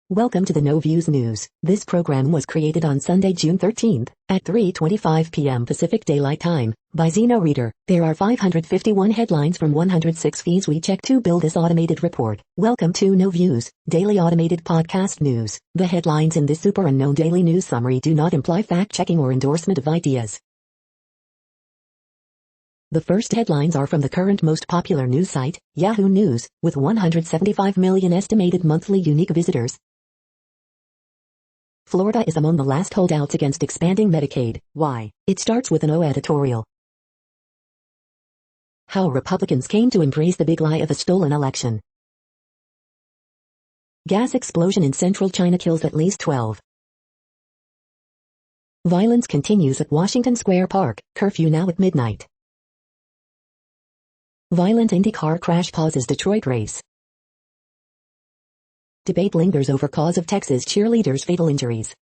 Welcome to the No Views News. This program was created on Sunday, June 13th, at 3:25 p.m. Pacific Daylight Time, by Zeno Reader. There are 551 headlines from 106 feeds we checked to build this automated report. Welcome to No Views, daily automated podcast news. The headlines in this super unknown daily news summary do not imply fact-checking or endorsement of ideas. The first headlines are from the current most popular news site, Yahoo News, with 175 million estimated monthly unique visitors. Florida is among the last holdouts against expanding Medicaid. Why? It starts with an O editorial. How Republicans came to embrace the big lie of a stolen election. Gas explosion in central China kills at least 12. Violence continues at Washington Square Park, curfew now at midnight. Violent Indy car crash pauses Detroit race. Debate lingers over cause of Texas cheerleaders' fatal injuries.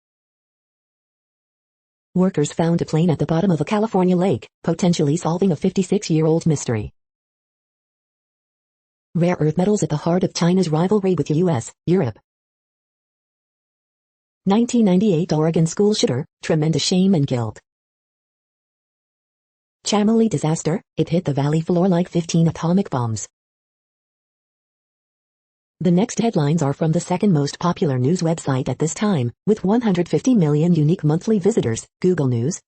Workers found a plane at the bottom of a California lake, potentially solving a 56-year-old mystery. Rare earth metals at the heart of China's rivalry with the U.S., Europe. 1998 Oregon school shooter, tremendous shame and guilt. Chameli disaster, it hit the valley floor like 15 atomic bombs. The next headlines are from the second most popular news website at this time, with 150 million unique monthly visitors, Google News.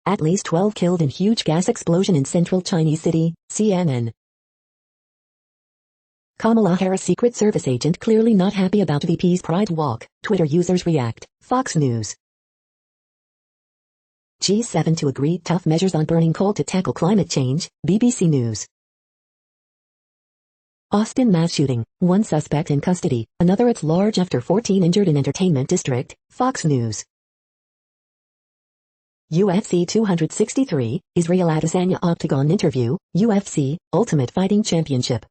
At least 12 killed in huge gas explosion in central Chinese city, CNN. Kamala Harris Secret Service agent clearly not happy about VP's Pride Walk, Twitter users react, Fox News. G7 to agree tough measures on burning coal to tackle climate change, BBC News. Austin mass shooting, one suspect in custody, another at large after 14 injured in entertainment district, Fox News. UFC 263, Israel Adesanya Octagon interview, UFC, Ultimate Fighting Championship.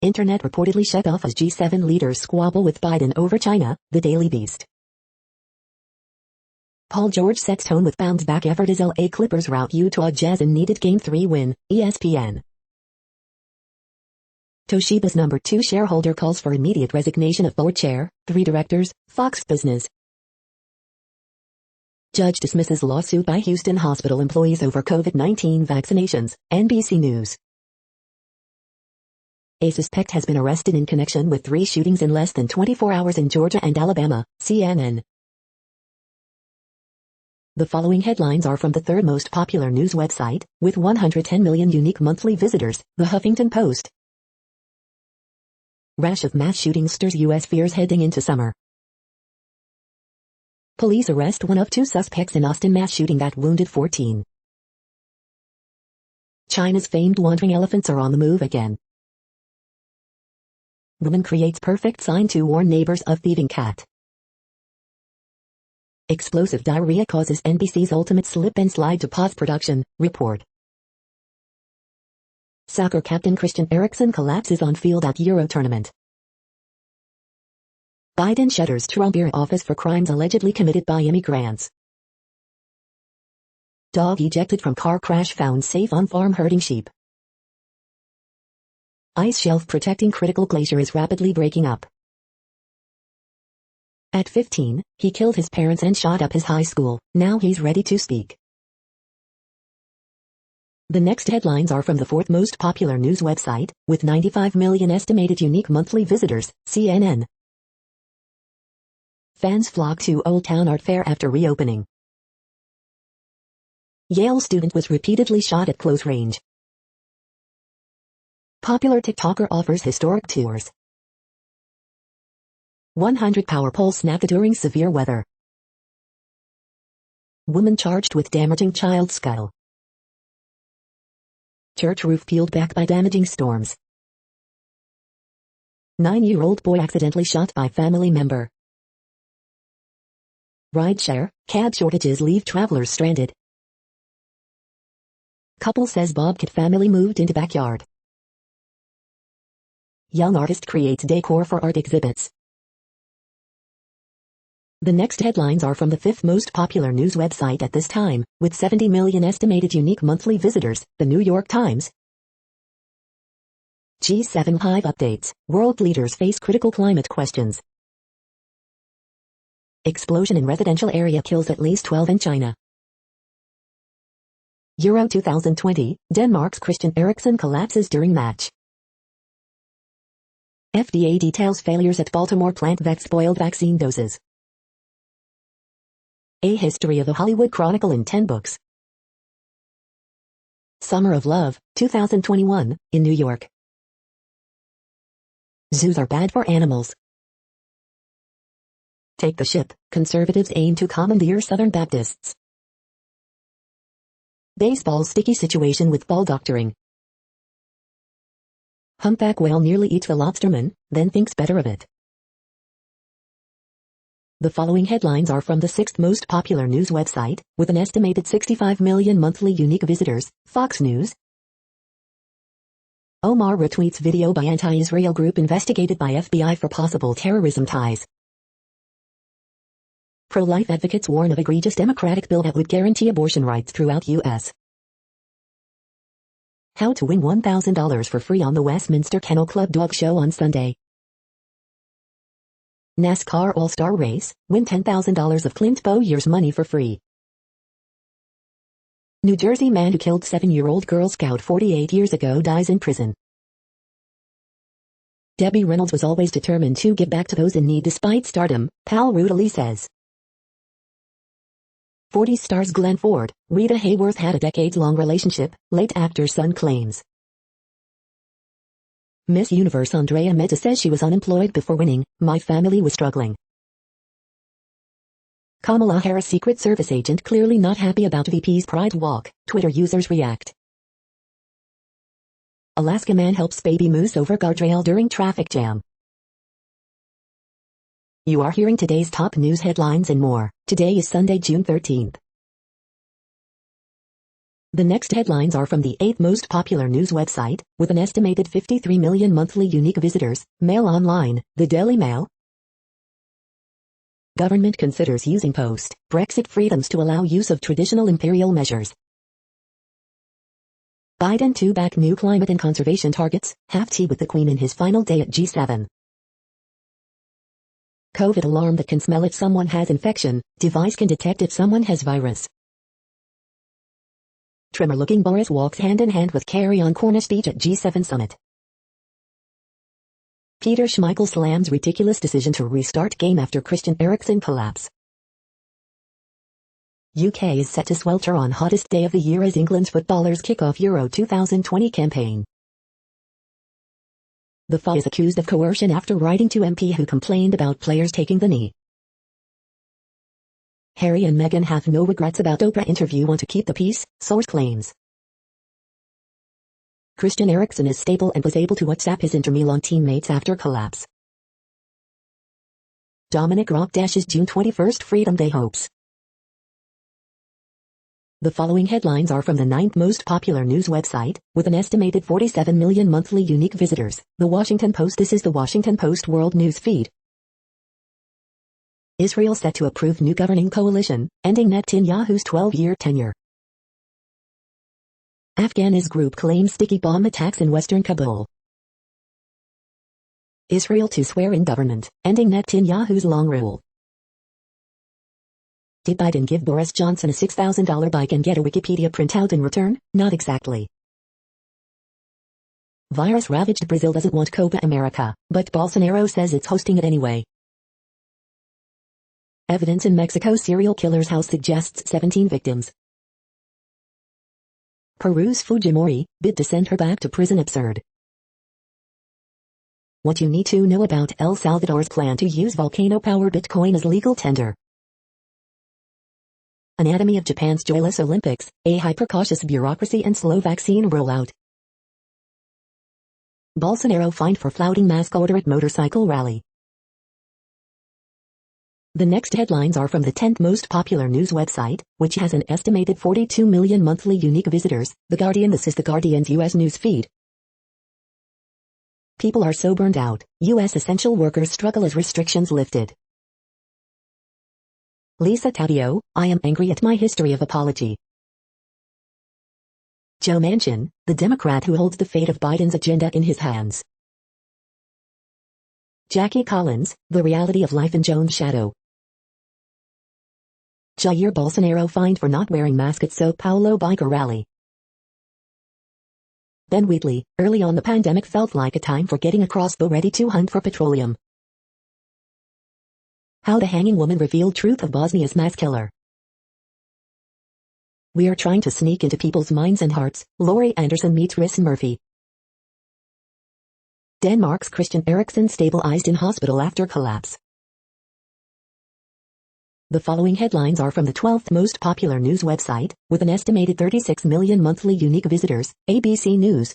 Internet reportedly shut off as G7 leaders squabble with Biden over China, the Daily Beast. Paul George sets tone with bounce-back effort as LA Clippers rout Utah Jazz in needed Game 3 win, ESPN. Toshiba's number 2 shareholder calls for immediate resignation of board chair, 3 directors, Fox Business. Judge dismisses lawsuit by Houston hospital employees over COVID-19 vaccinations, NBC News. A suspect has been arrested in connection with 3 shootings in less than 24 hours in Georgia and Alabama, CNN. The following headlines are from the third most popular news website, with 110 million unique monthly visitors, The Huffington Post. Rash of mass shootings stirs U.S. fears heading into summer. Police arrest one of 2 suspects in Austin mass shooting that wounded 14. China's famed wandering elephants are on the move again. Woman creates perfect sign to warn neighbors of thieving cat. Explosive diarrhea causes NBC's ultimate slip and slide to pause production, report. Soccer captain Christian Eriksen collapses on field at Euro tournament. Biden shutters Trump-era office for crimes allegedly committed by immigrants. Dog ejected from car crash found safe on farm herding sheep. Ice shelf protecting critical glacier is rapidly breaking up. At 15, he killed his parents and shot up his high school. Now he's ready to speak. The next headlines are from the fourth most popular news website, with 95 million estimated unique monthly visitors, CNN. Fans flock to Old Town Art Fair after reopening. Yale student was repeatedly shot at close range. Popular TikToker offers historic tours. 100 power pole snapped during severe weather. Woman charged with damaging child skull. Church roof peeled back by damaging storms. 9-year-old boy accidentally shot by family member. Rideshare, cab shortages leave travelers stranded. Couple says Bobcat family moved into backyard. Young artist creates decor for art exhibits. The next headlines are from the fifth most popular news website at this time, with 70 million estimated unique monthly visitors, The New York Times. G7 Hive updates. World leaders face critical climate questions. Explosion in residential area kills at least 12 in China. Euro 2020, Denmark's Christian Eriksen collapses during match. FDA details failures at Baltimore plant that spoiled vaccine doses. A history of the Hollywood Chronicle in 10 books. Summer of Love, 2021, in New York. Zoos are bad for animals. Take the ship. Conservatives aim to commandeer Southern Baptists. Baseball sticky situation with ball doctoring. Humpback whale nearly eats a lobsterman, then thinks better of it. The following headlines are from the 6th most popular news website, with an estimated 65 million monthly unique visitors, Fox News. Omar retweets video by anti-Israel group investigated by FBI for possible terrorism ties. Pro-life advocates warn of egregious Democratic bill that would guarantee abortion rights throughout U.S. How to win $1,000 for free on the Westminster Kennel Club Dog Show on Sunday. NASCAR All-Star Race, win $10,000 of Clint Bowyer's money for free. New Jersey man who killed 7-year-old Girl Scout 48 years ago dies in prison. Debbie Reynolds was always determined to give back to those in need despite stardom, Pal Rutaley says. 40 stars Glenn Ford, Rita Hayworth had a decades-long relationship, late actor's son claims. Miss Universe Andrea Meta says she was unemployed before winning, my family was struggling. Kamala Harris Secret Service agent clearly not happy about VP's Pride Walk, Twitter users react. Alaska man helps baby moose over guardrail during traffic jam. You are hearing today's top news headlines and more. Today is Sunday, June 13th. The next headlines are from the 8th most popular news website, with an estimated 53 million monthly unique visitors, Mail Online, the Daily Mail. Government considers using post-Brexit freedoms to allow use of traditional imperial measures. Biden to back new climate and conservation targets, have tea with the Queen in his final day at G7. COVID alarm that can smell if someone has infection, device can detect if someone has virus. Trimmer-looking Boris walks hand-in-hand with Kerry on Cornish Beach at G7 summit. Peter Schmeichel slams ridiculous decision to restart game after Christian Eriksen collapse. UK is set to swelter on hottest day of the year as England's footballers kick off Euro 2020 campaign. The FA is accused of coercion after writing to MP who complained about players taking the knee. Harry and Meghan have no regrets about Oprah interview, want to keep the peace, source claims. Christian Eriksen is stable and was able to WhatsApp his Inter Milan teammates after collapse. Dominic Raab dashes June 21st Freedom Day hopes. The following headlines are from the 9th most popular news website, with an estimated 47 million monthly unique visitors, The Washington Post. This is The Washington Post World News Feed. Israel set to approve new governing coalition, ending Netanyahu's 12-year tenure. Afghanis group claims sticky bomb attacks in western Kabul. Israel to swear in government, ending Netanyahu's long rule. Did Biden give Boris Johnson a $6,000 bike and get a Wikipedia printout in return? Not exactly. Virus ravaged Brazil doesn't want Copa America, but Bolsonaro says it's hosting it anyway. Evidence in Mexico serial killer's house suggests 17 victims. Peru's Fujimori, bid to send her back to prison absurd. What you need to know about El Salvador's plan to use volcano-powered Bitcoin as legal tender. Anatomy of Japan's joyless Olympics, a hyper-cautious bureaucracy and slow vaccine rollout. Bolsonaro fined for flouting mask order at motorcycle rally. The next headlines are from the 10th most popular news website, which has an estimated 42 million monthly unique visitors, The Guardian. This is The Guardian's U.S. news feed. People are so burned out, U.S. essential workers struggle as restrictions lifted. Lisa Taddeo, I am angry at my history of apology. Joe Manchin, the Democrat who holds the fate of Biden's agenda in his hands. Jackie Collins, the reality of life in Joan's shadow. Jair Bolsonaro fined for not wearing mask at Sao Paulo biker rally. Ben Wheatley, early on the pandemic felt like a time for getting a crossbow ready to hunt for petroleum. How the hanging woman revealed truth of Bosnia's mass killer. We are trying to sneak into people's minds and hearts. Laurie Anderson meets Rhys Murphy. Denmark's Christian Eriksen stabilized in hospital after collapse. The following headlines are from the 12th most popular news website, with an estimated 36 million monthly unique visitors, ABC News.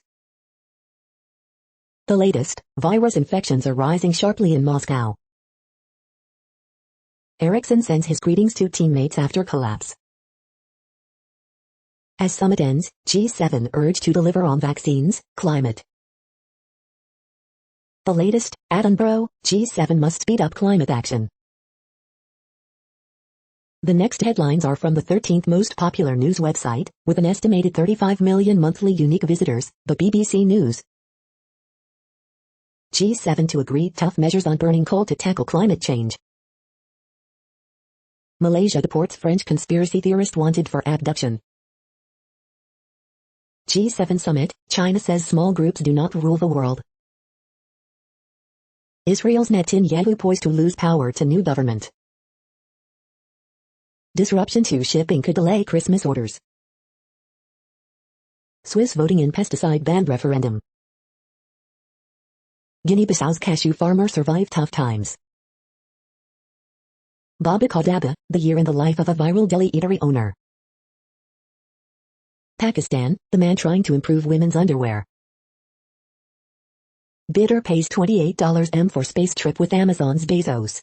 The latest, virus infections are rising sharply in Moscow. Eriksen sends his greetings to teammates after collapse. As summit ends, G7 urge to deliver on vaccines, climate. The latest, Attenborough, G7 must speed up climate action. The next headlines are from the 13th most popular news website, with an estimated 35 million monthly unique visitors, the BBC News. G7 to agree tough measures on burning coal to tackle climate change. Malaysia deports French conspiracy theorist wanted for abduction. G7 summit, China says small groups do not rule the world. Israel's Netanyahu poised to lose power to new government. Disruption to shipping could delay Christmas orders. Swiss voting in pesticide ban referendum. Guinea-Bissau's cashew farmer survived tough times. Baba Kadaba, the year in the life of a viral deli eatery owner. Pakistan, the man trying to improve women's underwear. Bidder pays $28 for space trip with Amazon's Bezos.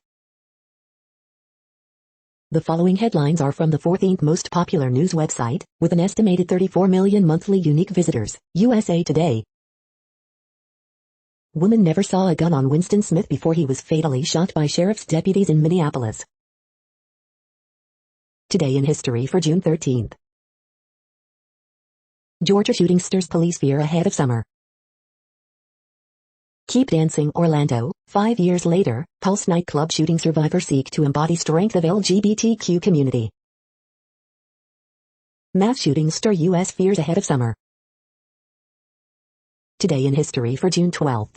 The following headlines are from the 14th most popular news website, with an estimated 34 million monthly unique visitors, USA Today. Woman never saw a gun on Winston Smith before he was fatally shot by sheriff's deputies in Minneapolis. Today in history for June 13th. Georgia shooting stirs police fear ahead of summer. Keep Dancing Orlando, 5 years later, Pulse nightclub shooting survivors seek to embody strength of LGBTQ community. Mass shootings stir U.S. fears ahead of summer. Today in history for June 12th.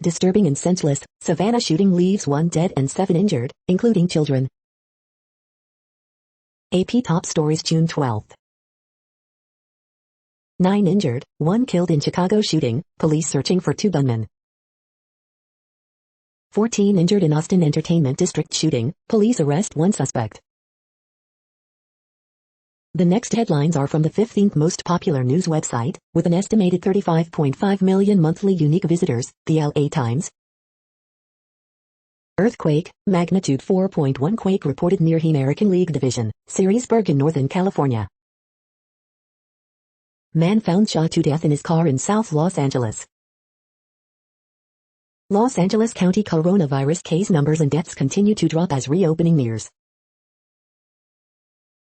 Disturbing and senseless, Savannah shooting leaves 1 dead and 7 injured, including children. AP Top Stories June 12th. 9 injured, 1 killed in Chicago shooting, police searching for 2 gunmen. 14 injured in Austin Entertainment District shooting, police arrest 1 suspect. The next headlines are from the 15th most popular news website, with an estimated 35.5 million monthly unique visitors, the LA Times. Earthquake, magnitude 4.1 quake reported near the American League Division, Siriusburg in Northern California. Man found shot to death in his car in South Los Angeles. Los Angeles County coronavirus case numbers and deaths continue to drop as reopening nears.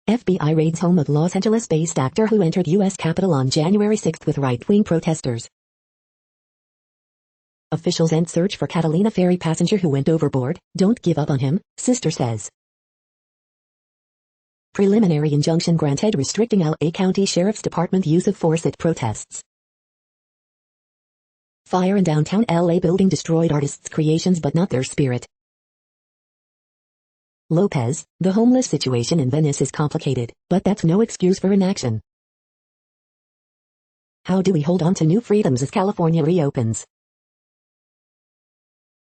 FBI raids home of Los Angeles-based actor who entered U.S. Capitol on January 6 with right-wing protesters. Officials end search for Catalina ferry passenger who went overboard. Don't give up on him, sister says. Preliminary injunction granted restricting LA County Sheriff's Department use of force at protests. Fire in downtown LA building destroyed artists' creations but not their spirit. Lopez, the homeless situation in Venice is complicated, but that's no excuse for inaction. How do we hold on to new freedoms as California reopens?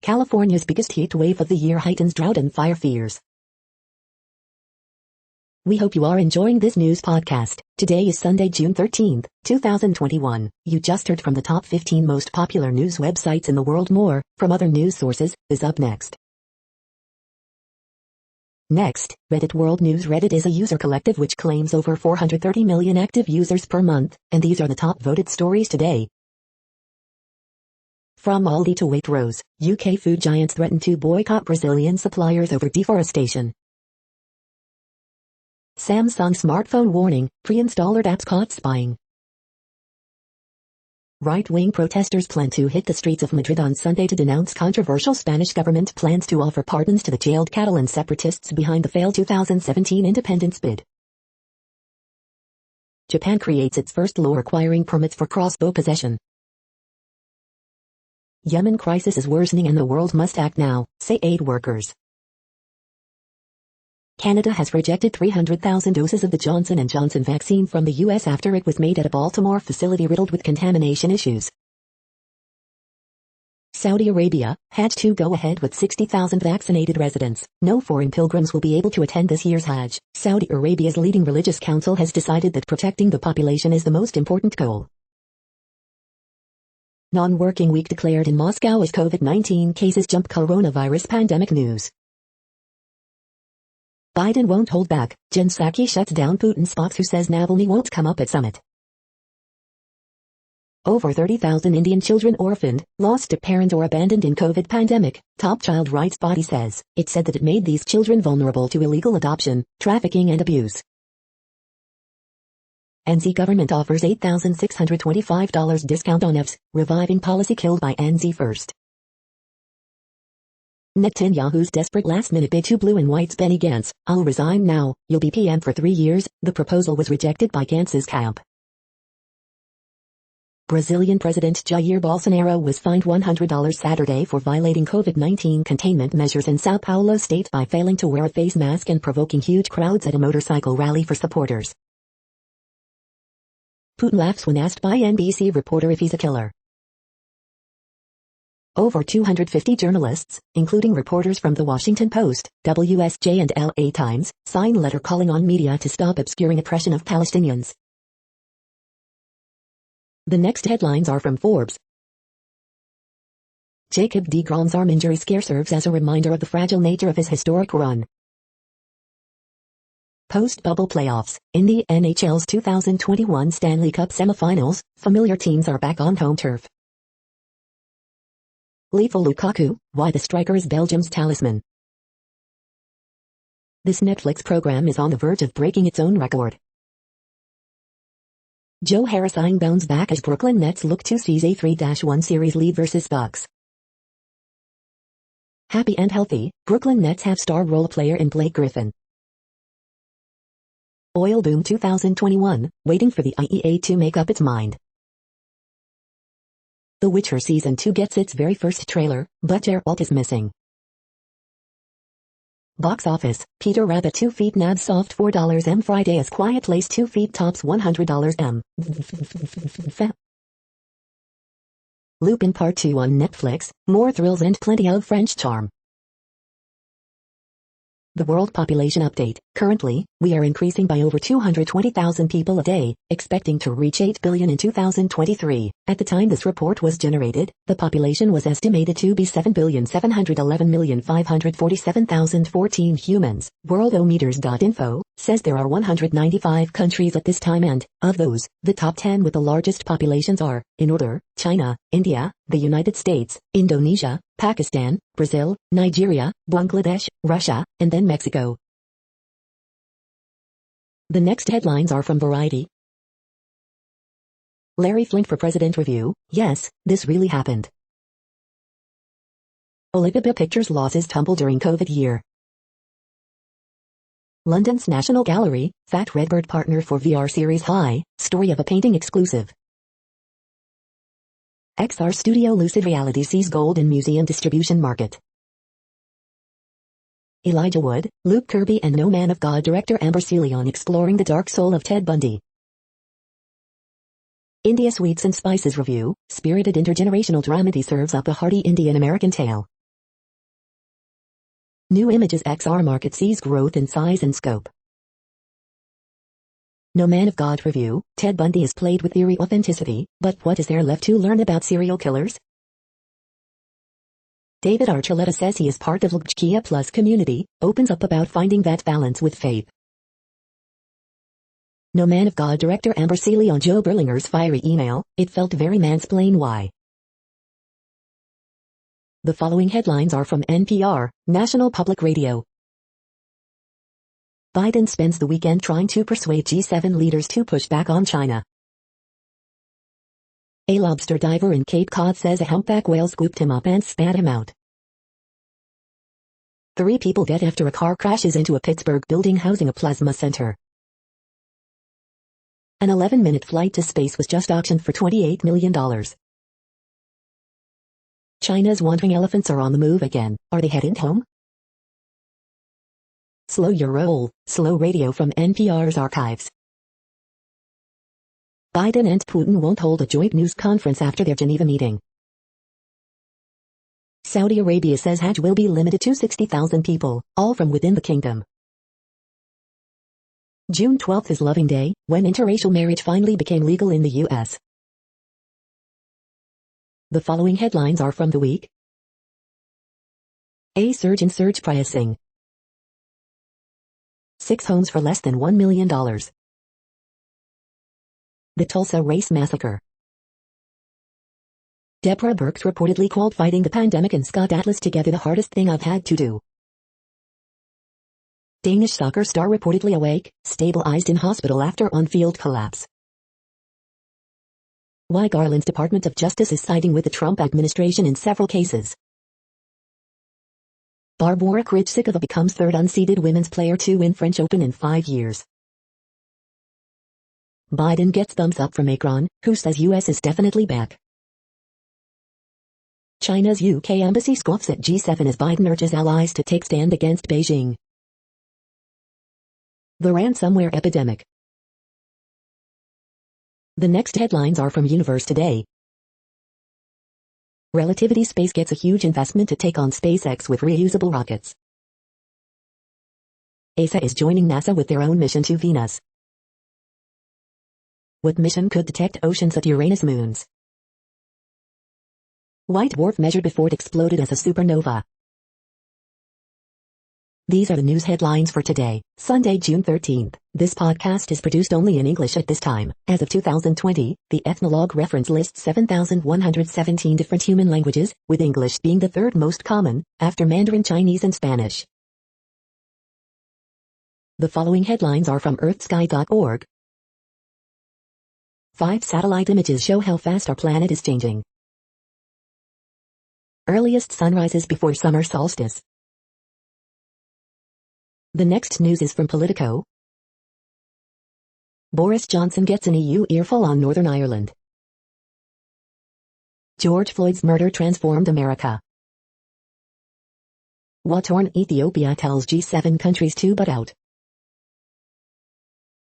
California's biggest heat wave of the year heightens drought and fire fears. We hope you are enjoying this news podcast. Today is Sunday, June 13th, 2021. You just heard from the top 15 most popular news websites in the world. More, from other news sources, is up next. Next, Reddit World News. Reddit is a user collective which claims over 430 million active users per month, and these are the top voted stories today. From Aldi to Waitrose, UK food giants threaten to boycott Brazilian suppliers over deforestation. Samsung smartphone warning, pre-installed apps caught spying. Right-wing protesters plan to hit the streets of Madrid on Sunday to denounce controversial Spanish government plans to offer pardons to the jailed Catalan separatists behind the failed 2017 independence bid. Japan creates its first law requiring permits for crossbow possession. Yemen crisis is worsening and the world must act now, say aid workers. Canada has rejected 300,000 doses of the Johnson & Johnson vaccine from the U.S. after it was made at a Baltimore facility riddled with contamination issues. Saudi Arabia, Hajj to go ahead with 60,000 vaccinated residents. No foreign pilgrims will be able to attend this year's Hajj. Saudi Arabia's leading religious council has decided that protecting the population is the most important goal. Non-working week declared in Moscow as COVID-19 cases jump. Coronavirus pandemic news. Biden won't hold back. Jen Psaki shuts down Putin's Fox who says Navalny won't come up at summit. Over 30,000 Indian children orphaned, lost to parent or abandoned in COVID pandemic. Top child rights body says it said that it made these children vulnerable to illegal adoption, trafficking and abuse. NZ government offers $8,625 discount on EVs, reviving policy killed by NZ first. Netanyahu's desperate last-minute bid to Blue and White's Benny Gantz, "I'll resign now, you'll be PM for 3 years." The proposal was rejected by Gantz's camp. Brazilian President Jair Bolsonaro was fined $100 Saturday for violating COVID-19 containment measures in São Paulo state by failing to wear a face mask and provoking huge crowds at a motorcycle rally for supporters. Putin laughs when asked by NBC reporter if he's a killer. Over 250 journalists, including reporters from The Washington Post, WSJ and LA Times, signed a letter calling on media to stop obscuring oppression of Palestinians. The next headlines are from Forbes. Jacob deGrom's arm injury scare serves as a reminder of the fragile nature of his historic run. Post-bubble playoffs. In the NHL's 2021 Stanley Cup semifinals, familiar teams are back on home turf. Lethal Lukaku, why the striker is Belgium's talisman. This Netflix program is on the verge of breaking its own record. Joe Harris eyeing bounce back as Brooklyn Nets look to seize a 3-1 series lead versus Bucks. Happy and healthy, Brooklyn Nets have star role player in Blake Griffin. Oil boom 2021, waiting for the IEA to make up its mind. The Witcher Season 2 gets its very first trailer, but Geralt is missing. Box office, Peter Rabbit 2 feet nabs soft $4 Friday as Quiet Place 2 feet tops $100 Lupin Part 2 on Netflix, more thrills and plenty of French charm. The World Population Update. Currently, we are increasing by over 220,000 people a day, expecting to reach 8 billion in 2023. At the time this report was generated, the population was estimated to be 7,711,547,014 humans. Worldometers.info says there are 195 countries at this time and, of those, the top 10 with the largest populations are, in order, China, India, the United States, Indonesia, Pakistan, Brazil, Nigeria, Bangladesh, Russia, and then Mexico. The next headlines are from Variety. Larry Flynt for President review. Yes, this really happened. Alibaba Pictures losses tumble during COVID year. London's National Gallery, Fat Redbird partner for VR series High, story of a painting exclusive. XR studio Lucid Reality sees gold in museum distribution market. Elijah Wood, Luke Kirby and No Man of God director Amber Sealy on exploring the dark soul of Ted Bundy. India Sweets and Spices review, spirited intergenerational dramedy serves up a hearty Indian-American tale. New Images XR market sees growth in size and scope. No Man of God review, Ted Bundy is played with eerie authenticity, but what is there left to learn about serial killers? David Archuleta says he is part of LGBTQIA Plus community, opens up about finding that balance with faith. No Man of God director Amber Sealy on Joe Berlinger's fiery email, it felt very mansplain why. The following headlines are from NPR, National Public Radio. Biden spends the weekend trying to persuade G7 leaders to push back on China. A lobster diver in Cape Cod says a humpback whale scooped him up and spat him out. 3 people dead after a car crashes into a Pittsburgh building housing a plasma center. An 11-minute flight to space was just auctioned for $28 million. China's wandering elephants are on the move again. Are they headed home? Slow your roll, slow radio from NPR's archives. Biden and Putin won't hold a joint news conference after their Geneva meeting. Saudi Arabia says Hajj will be limited to 60,000 people, all from within the kingdom. June 12th is Loving Day, when interracial marriage finally became legal in the U.S. The following headlines are from the week. A surge in surge pricing. 6 homes for less than $1 million. The Tulsa Race Massacre. Deborah Birx reportedly called fighting the pandemic and Scott Atlas together the hardest thing I've had to do. Danish soccer star reportedly awake, stabilized in hospital after on-field collapse. Why Garland's Department of Justice is siding with the Trump administration in several cases. Barbara Krejcikova becomes 3rd unseeded women's player to win French Open in 5 years. Biden gets thumbs up from Macron, who says US is definitely back. China's UK embassy scoffs at G7 as Biden urges allies to take stand against Beijing. The ransomware epidemic. The next headlines are from Universe Today. Relativity Space gets a huge investment to take on SpaceX with reusable rockets. ESA is joining NASA with their own mission to Venus. What mission could detect oceans at Uranus moons? White dwarf measured before it exploded as a supernova. These are the news headlines for today, Sunday, June 13th. This podcast is produced only in English at this time. As of 2020, the Ethnologue reference lists 7,117 different human languages, with English being the 3rd most common, after Mandarin Chinese and Spanish. The following headlines are from earthsky.org. 5 satellite images show how fast our planet is changing. Earliest sunrises before summer solstice. The next news is from Politico. Boris Johnson gets an EU earful on Northern Ireland. George Floyd's murder transformed America. War-torn Ethiopia tells G7 countries to butt out.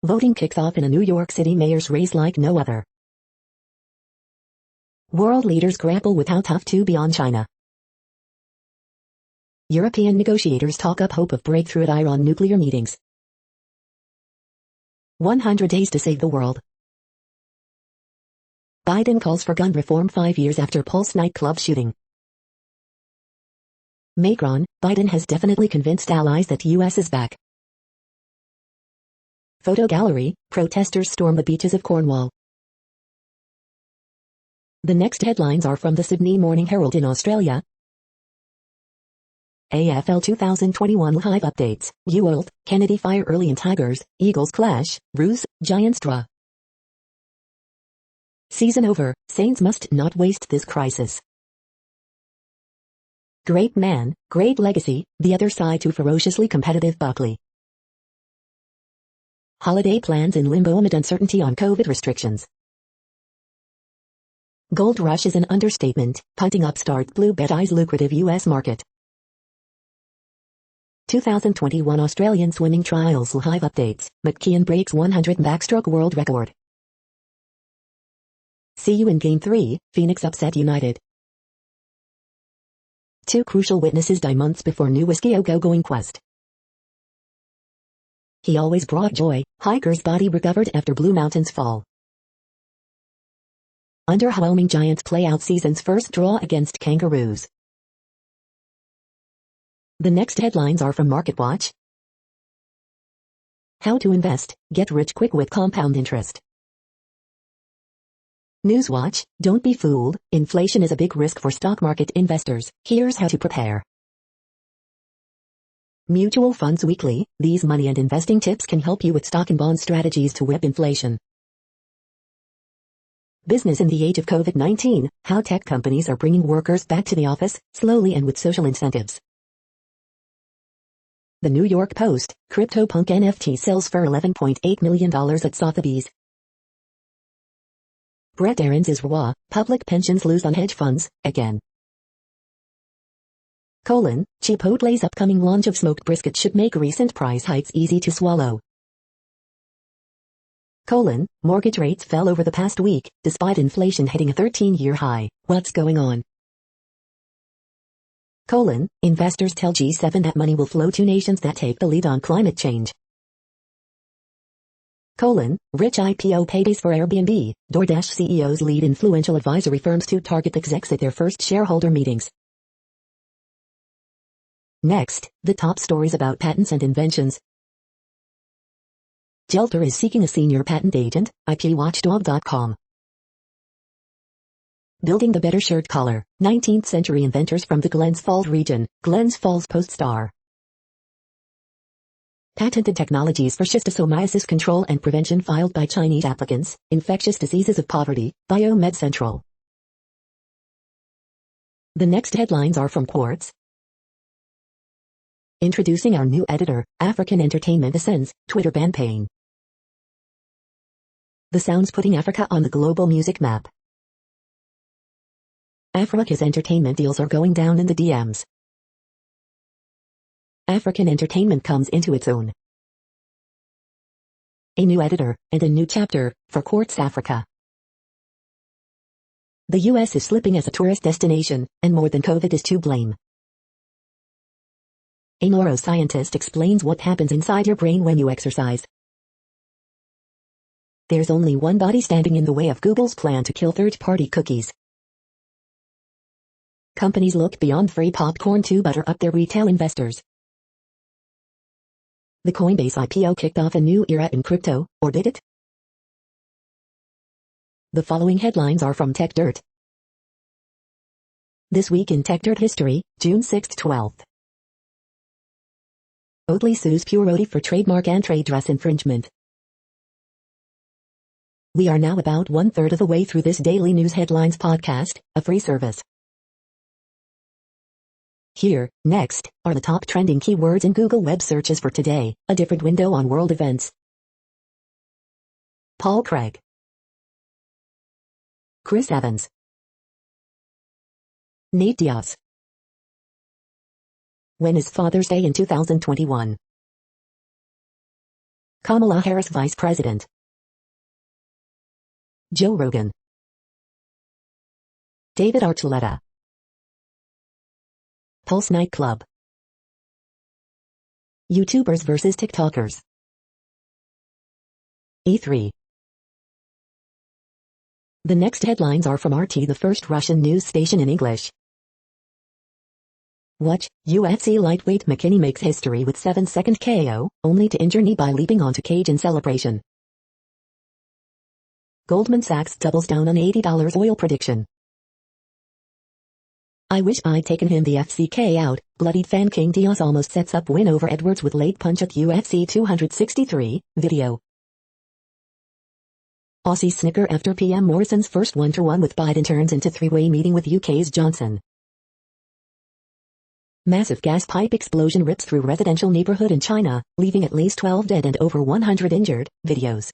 Voting kicks off in a New York City mayor's race like no other. World leaders grapple with how tough to be on China. European negotiators talk up hope of breakthrough at Iran nuclear meetings. 100 days to save the world. Biden calls for gun reform 5 years after Pulse nightclub shooting. Macron, Biden has definitely convinced allies that US is back. Photo gallery, protesters storm the beaches of Cornwall. The next headlines are from the Sydney Morning Herald in Australia. AFL 2021 live updates. UOLT, Kennedy fire early in Tigers, Eagles clash, Roos, Giants draw. Season over, Saints must not waste this crisis. Great man, great legacy, the other side to ferociously competitive Buckley. Holiday plans in limbo amid uncertainty on COVID restrictions. Gold rush is an understatement, punting upstart Blue Betty's lucrative U.S. market. 2021 Australian swimming trials live updates. McKeon breaks 100 backstroke world record. See you in Game 3, Phoenix upset United. 2 crucial witnesses die months before new whiskey go-going quest. He always brought joy, hiker's body recovered after Blue Mountains fall. Underwhelming Giants play out season's first draw against Kangaroos. The next headlines are from MarketWatch. How to invest, get rich quick with compound interest. Newswatch, don't be fooled, inflation is a big risk for stock market investors, here's how to prepare. Mutual Funds Weekly, these money and investing tips can help you with stock and bond strategies to whip inflation. Business in the age of COVID-19, how tech companies are bringing workers back to the office, slowly and with social incentives. The New York Post, CryptoPunk NFT sells for $11.8 million at Sotheby's. Brett Aarons is raw, public pensions lose on hedge funds, again. Chipotle's upcoming launch of smoked brisket should make recent price hikes easy to swallow. Mortgage rates fell over the past week, despite inflation hitting a 13-year high. What's going on? Investors tell G7 that money will flow to nations that take the lead on climate change. Rich IPO paydays for Airbnb, DoorDash CEOs lead influential advisory firms to target execs at their first shareholder meetings. Next, the top stories about patents and inventions. Gelter is seeking a senior patent agent, IPWatchdog.com. Building the better shirt collar, 19th century inventors from the Glens Falls region, Glens Falls Post-Star. Patented technologies for schistosomiasis control and prevention filed by Chinese applicants, infectious diseases of poverty, Biomed Central. The next headlines are from Quartz. Introducing our new editor, African Entertainment Ascends, Twitter ban paying. The Sounds putting Africa on the global music map. Africa's entertainment deals are going down in the DMs. African entertainment comes into its own. A new editor, and a new chapter, for Quartz Africa. The US is slipping as a tourist destination, and more than COVID is to blame. A neuroscientist explains what happens inside your brain when you exercise. There's only one body standing in the way of Google's plan to kill third-party cookies. Companies look beyond free popcorn to butter up their retail investors. The Coinbase IPO kicked off a new era in crypto, or did it? The following headlines are from TechDirt. This week in TechDirt history, June 6-12. Oatly sues Purity for trademark and trade dress infringement. We are now about 1/3 of the way through this daily news headlines podcast, a free service. Here, next, are the top trending keywords in Google web searches for today, a different window on world events. Paul Craig. Chris Evans. Nate Diaz. When is Father's Day in 2021? Kamala Harris Vice President. Joe Rogan. David Archuleta. Pulse Nightclub. YouTubers versus TikTokers. E3. The next headlines are from RT, the first Russian news station in English. Watch, UFC lightweight McKinney makes history with 7-second KO, only to injure knee by leaping onto cage in celebration. Goldman Sachs doubles down on $80 oil prediction. I wish I'd taken him the FCK out, bloodied fan King Diaz almost sets up win over Edwards with late punch at UFC 263, video. Aussie snicker after PM Morrison's first 1-to-1 with Biden turns into three-way meeting with UK's Johnson. Massive gas pipe explosion rips through residential neighborhood in China, leaving at least 12 dead and over 100 injured, videos.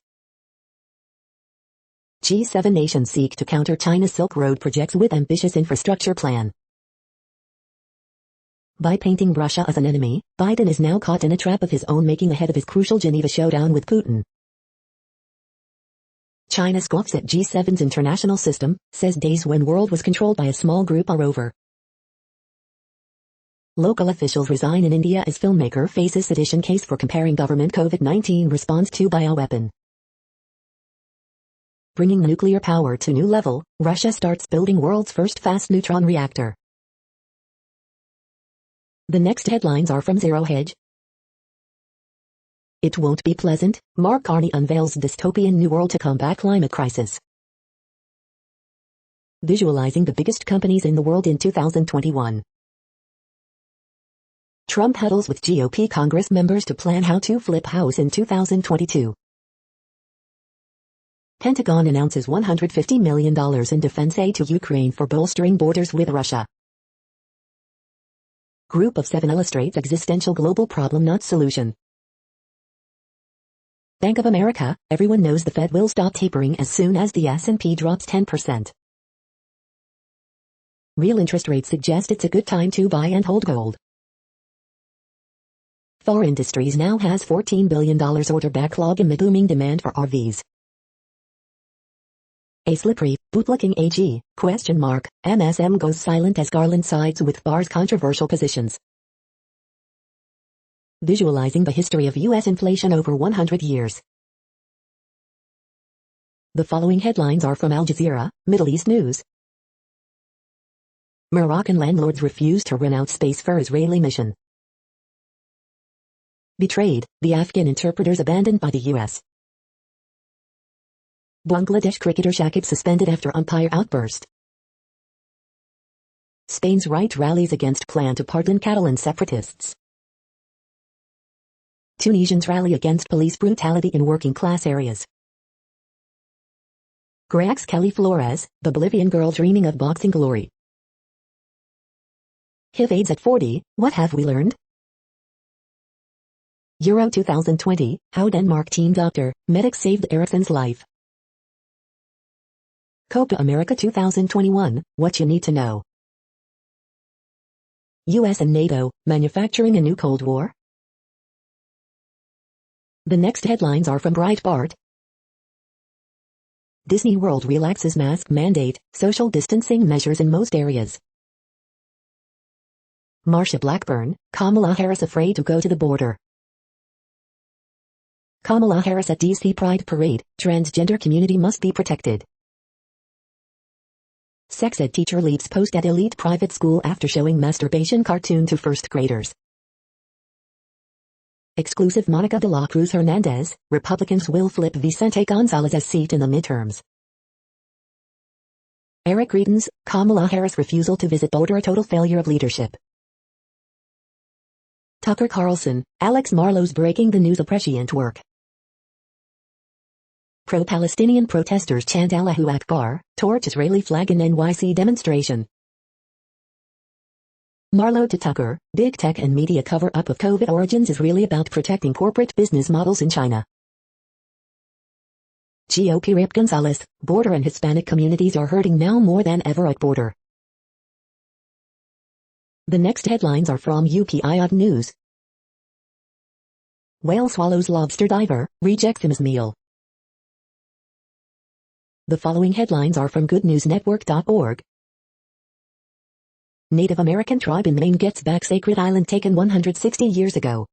G7 nations seek to counter China's Silk Road projects with ambitious infrastructure plan. By painting Russia as an enemy, Biden is now caught in a trap of his own making ahead of his crucial Geneva showdown with Putin. China scoffs at G7's international system, says days when world was controlled by a small group are over. Local officials resign in India as filmmaker faces sedition case for comparing government COVID-19 response to bioweapon. Bringing nuclear power to new level, Russia starts building world's first fast neutron reactor. The next headlines are from Zero Hedge. It won't be pleasant, Mark Carney unveils dystopian new world to combat climate crisis. Visualizing the biggest companies in the world in 2021. Trump huddles with GOP Congress members to plan how to flip House in 2022. Pentagon announces $150 million in defense aid to Ukraine for bolstering borders with Russia. Group of 7 illustrates existential global problem not solution. Bank of America, everyone knows the Fed will stop tapering as soon as the S&P drops 10%. Real interest rates suggest it's a good time to buy and hold gold. Thor Industries now has $14 billion order backlog amid booming demand for RVs. A slippery, bootlicking AG, ? MSM goes silent as Garland sides with Barr's controversial positions. Visualizing the history of U.S. inflation over 100 years. The following headlines are from Al Jazeera, Middle East News. Moroccan landlords refuse to rent out space for Israeli mission. Betrayed, the Afghan interpreters abandoned by the U.S. Bangladesh cricketer Shakib suspended after umpire outburst. Spain's right rallies against plan to pardon Catalan separatists. Tunisians rally against police brutality in working-class areas. Grax Kelly Flores, the Bolivian girl dreaming of boxing glory. HIV AIDS at 40, what have we learned? Euro 2020, how Denmark team doctor, medic saved Eriksson's life. Copa America 2021, what you need to know. US and NATO, manufacturing a new Cold War? The next headlines are from Breitbart. Disney World relaxes mask mandate, social distancing measures in most areas. Marsha Blackburn, Kamala Harris afraid to go to the border. Kamala Harris at DC Pride Parade, transgender community must be protected. Sex ed teacher leaves post at elite private school after showing masturbation cartoon to first graders. Exclusive Monica de la Cruz Hernandez, Republicans will flip Vicente Gonzalez's seat in the midterms. Eric Greitens, Kamala Harris refusal to visit border a total failure of leadership. Tucker Carlson, Alex Marlow's breaking the news of prescient work. Pro-Palestinian protesters chant Allahu Akbar, torch Israeli flag in NYC demonstration. Marlow to Tucker, big tech and media cover-up of COVID origins is really about protecting corporate business models in China. GOP rip Gonzalez, border and Hispanic communities are hurting now more than ever at border. The next headlines are from UPI News. Whale swallows lobster diver, rejects him as meal. The following headlines are from goodnewsnetwork.org. Native American tribe in Maine gets back sacred island taken 160 years ago.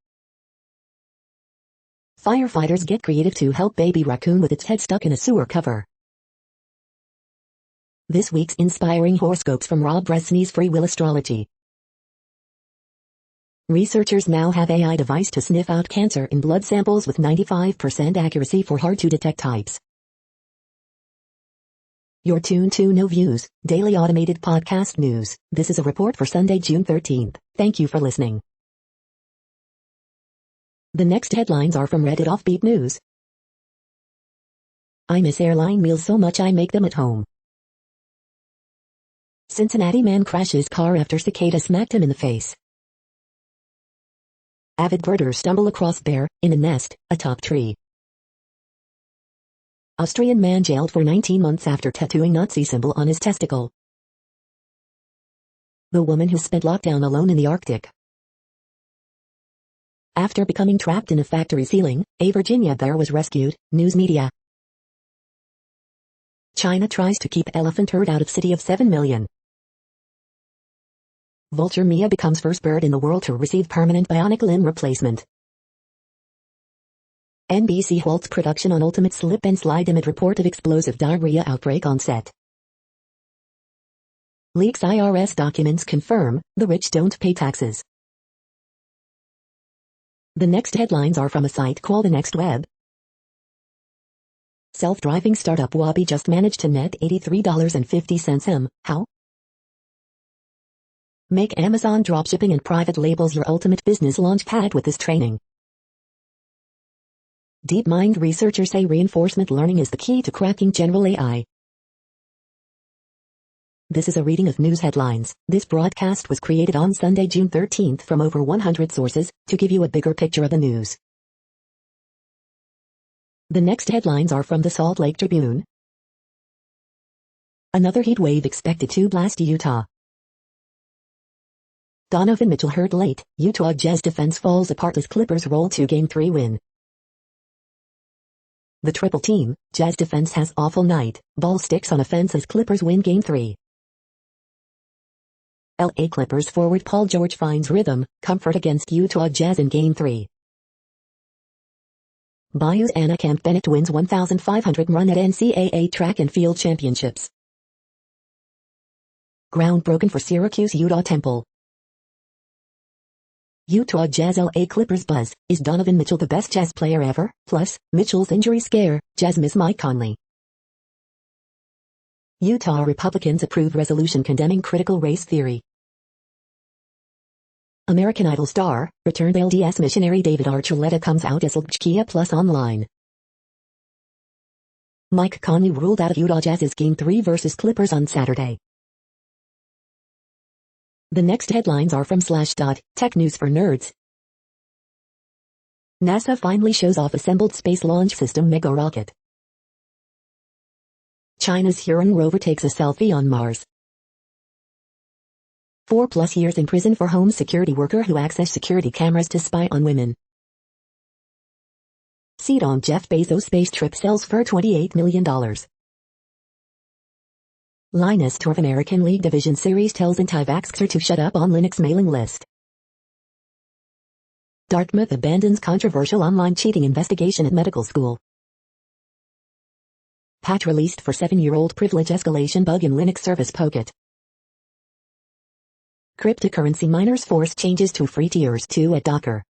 Firefighters get creative to help baby raccoon with its head stuck in a sewer cover. This week's inspiring horoscopes from Rob Bresney's Free Will Astrology. Researchers now have AI device to sniff out cancer in blood samples with 95% accuracy for hard-to-detect types. You're tuned to No Views, daily automated podcast news. This is a report for Sunday, June 13th. Thank you for listening. The next headlines are from Reddit Offbeat News. I miss airline meals so much I make them at home. Cincinnati man crashes car after cicada smacked him in the face. Avid birders stumble across bear in a nest atop tree. Austrian man jailed for 19 months after tattooing Nazi symbol on his testicle. The woman who spent lockdown alone in the Arctic. After becoming trapped in a factory ceiling, a Virginia bear was rescued, news media. China tries to keep elephant herd out of city of 7 million. Vulture Mia becomes first bird in the world to receive permanent bionic limb replacement. NBC halts production on Ultimate Slip and Slide amid report of explosive diarrhea outbreak on set. Leaks IRS documents confirm, the rich don't pay taxes. The next headlines are from a site called The Next Web. Self-driving startup Wabi just managed to net $83.50 How? Make Amazon dropshipping and private labels your ultimate business launchpad with this training. DeepMind researchers say reinforcement learning is the key to cracking general AI. This is a reading of news headlines. This broadcast was created on Sunday, June 13th from over 100 sources, to give you a bigger picture of the news. The next headlines are from the Salt Lake Tribune. Another heat wave expected to blast Utah. Donovan Mitchell hurt late, Utah Jazz defense falls apart as Clippers roll to Game 3 win. The triple team, Jazz defense has awful night, ball sticks on offense as Clippers win Game 3. LA Clippers forward Paul George finds rhythm, comfort against Utah Jazz in Game 3. Bayou's Anna Camp Bennett wins 1,500 run at NCAA Track and Field Championships. Ground broken for Syracuse Utah Temple. Utah Jazz LA Clippers buzz, is Donovan Mitchell the best Jazz player ever? Plus, Mitchell's injury scare, Jazz miss Mike Conley. Utah Republicans approve resolution condemning critical race theory. American Idol star, returned LDS missionary David Archuleta comes out as LGBTQ Plus online. Mike Conley ruled out of Utah Jazz's Game 3 versus Clippers on Saturday. The next headlines are from Slashdot, tech news for nerds. NASA finally shows off assembled Space Launch System mega rocket. China's Huron rover takes a selfie on Mars. 4+ years in prison for home security worker who accessed security cameras to spy on women. Seat on Jeff Bezos' space trip sells for $28 million. Linus Torv American League Division Series tells anti-vaxxer to shut up on Linux mailing list. Dartmouth abandons controversial online cheating investigation at medical school. Patch released for 7-year-old privilege escalation bug in Linux service Pocket. Cryptocurrency miners force changes to free tiers 2 at Docker.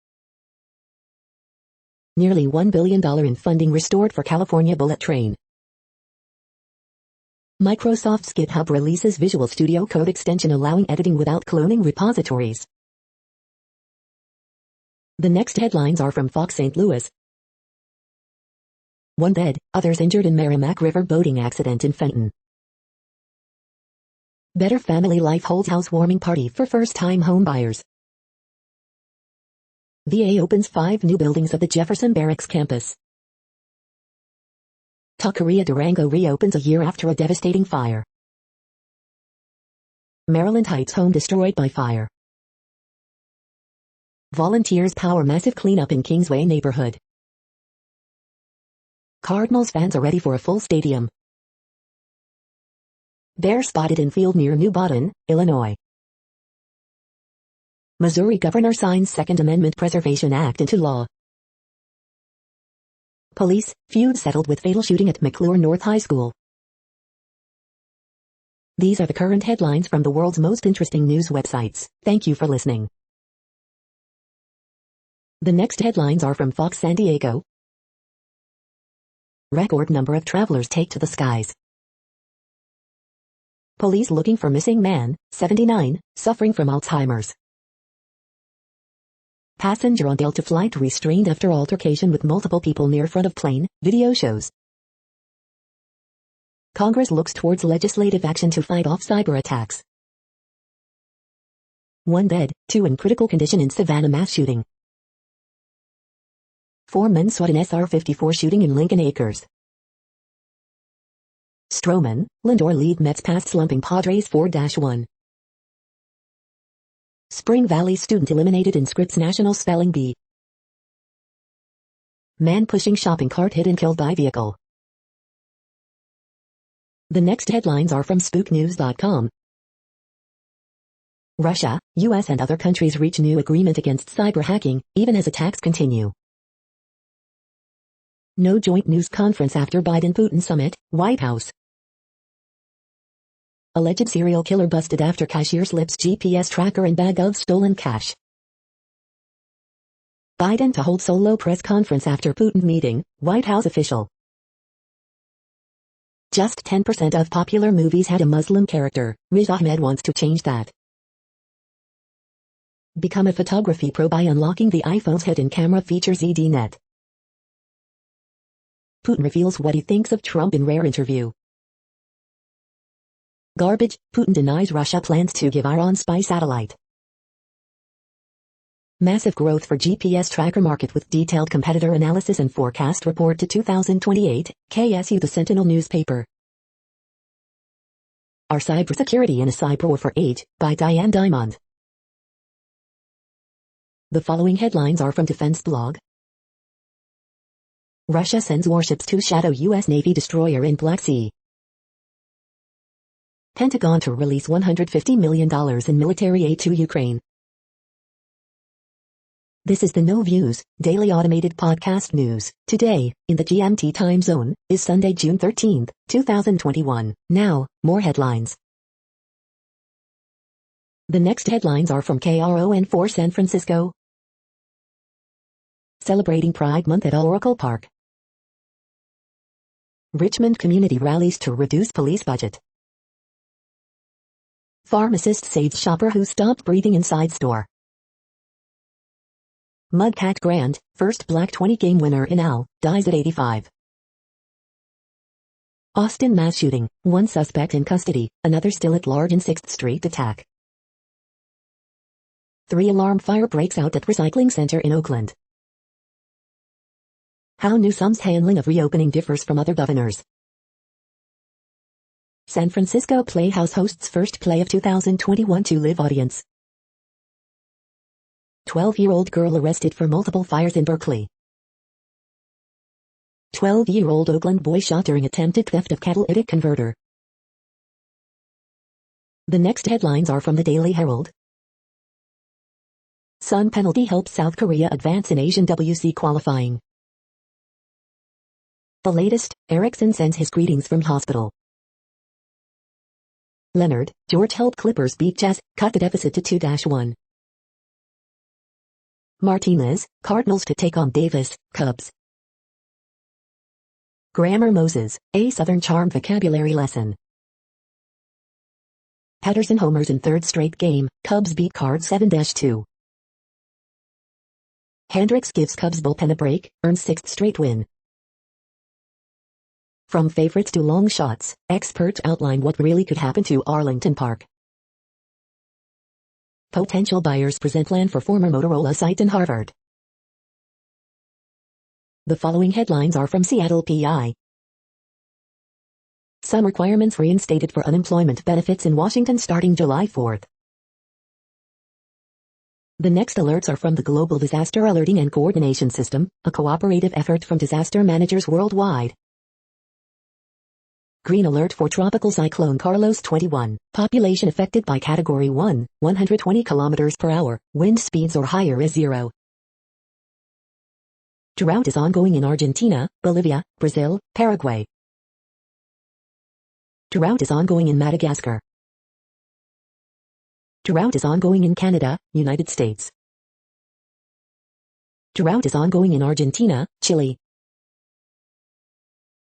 Nearly $1 billion in funding restored for California bullet train. Microsoft's GitHub releases Visual Studio Code extension allowing editing without cloning repositories. The next headlines are from Fox St. Louis. One dead, others injured in Merrimack River boating accident in Fenton. Better family life holds housewarming party for first-time home buyers. VA opens 5 new buildings of the Jefferson Barracks campus. Taqueria Durango reopens a year after a devastating fire. Maryland Heights home destroyed by fire. Volunteers power massive cleanup in Kingsway neighborhood. Cardinals fans are ready for a full stadium. Bear spotted in field near New Boston, Illinois. Missouri governor signs Second Amendment Preservation Act into law. Police, feud settled with fatal shooting at McClure North High School. These are the current headlines from the world's most interesting news websites. Thank you for listening. The next headlines are from Fox San Diego. Record number of travelers take to the skies. Police looking for missing man, 79, suffering from Alzheimer's. Passenger on Delta flight restrained after altercation with multiple people near front of plane, video shows. Congress looks towards legislative action to fight off cyber attacks. 1 dead, 2 in critical condition in Savannah mass shooting. 4 men sought in SR-54 shooting in Lincoln Acres. Stroman, Lindor lead Mets past slumping Padres 4-1. Spring Valley student eliminated in Scripps National Spelling Bee. Man pushing shopping cart hit and killed by vehicle. The next headlines are from SpookNews.com. Russia, US and other countries reach new agreement against cyber hacking, even as attacks continue. No joint news conference after Biden-Putin summit, White House. Alleged serial killer busted after cashier slips GPS tracker and bag of stolen cash. Biden to hold solo press conference after Putin meeting, White House official. Just 10% of popular movies had a Muslim character. Riz Ahmed wants to change that. Become a photography pro by unlocking the iPhone's hidden camera feature ZDNet. Putin reveals what he thinks of Trump in rare interview. Garbage, Putin denies Russia plans to give Iran spy satellite. Massive growth for GPS tracker market with detailed competitor analysis and forecast report to 2028, KSU The Sentinel newspaper. Our Cybersecurity in a Cyber Warfare Age, by Diane Diamond. The following headlines are from Defense Blog. Russia sends warships to shadow U.S. Navy destroyer in Black Sea. Pentagon to release $150 million in military aid to Ukraine. This is the No Views, daily automated podcast news. Today, in the GMT time zone, is Sunday, June 13, 2021. Now, more headlines. The next headlines are from KRON4 San Francisco. Celebrating Pride Month at Oracle Park. Richmond community rallies to reduce police budget. Pharmacist saves shopper who stopped breathing inside store. Mudcat Grand, first Black 20 game winner in Al, dies at 85. Austin mass shooting, one suspect in custody, another still at large in 6th Street attack. 3-alarm fire breaks out at recycling center in Oakland. How Newsom's handling of reopening differs from other governors. San Francisco Playhouse hosts first play of 2021 to live audience. 12-year-old girl arrested for multiple fires in Berkeley. 12-year-old Oakland boy shot during attempted theft of catalytic converter. The next headlines are from the Daily Herald. Sun penalty helps South Korea advance in Asian WC qualifying. The latest, Erickson sends his greetings from hospital. Leonard, George helped Clippers beat Jazz, cut the deficit to 2-1. Martinez, Cardinals to take on Davis, Cubs. Grammar Moses, a Southern charm vocabulary lesson. Patterson homers in third straight game, Cubs beat Cards 7-2. Hendricks gives Cubs bullpen a break, earns 6th straight win. From favorites to long shots, experts outline what really could happen to Arlington Park. Potential buyers present land for former Motorola site in Harvard. The following headlines are from Seattle PI. Some requirements reinstated for unemployment benefits in Washington starting July 4th. The next alerts are from the Global Disaster Alerting and Coordination System, a cooperative effort from disaster managers worldwide. Green alert for Tropical Cyclone Carlos 21. Population affected by Category 1, 120 km per hour, wind speeds or higher is 0. Drought is ongoing in Argentina, Bolivia, Brazil, Paraguay. Drought is ongoing in Madagascar. Drought is ongoing in Canada, United States. Drought is ongoing in Argentina, Chile.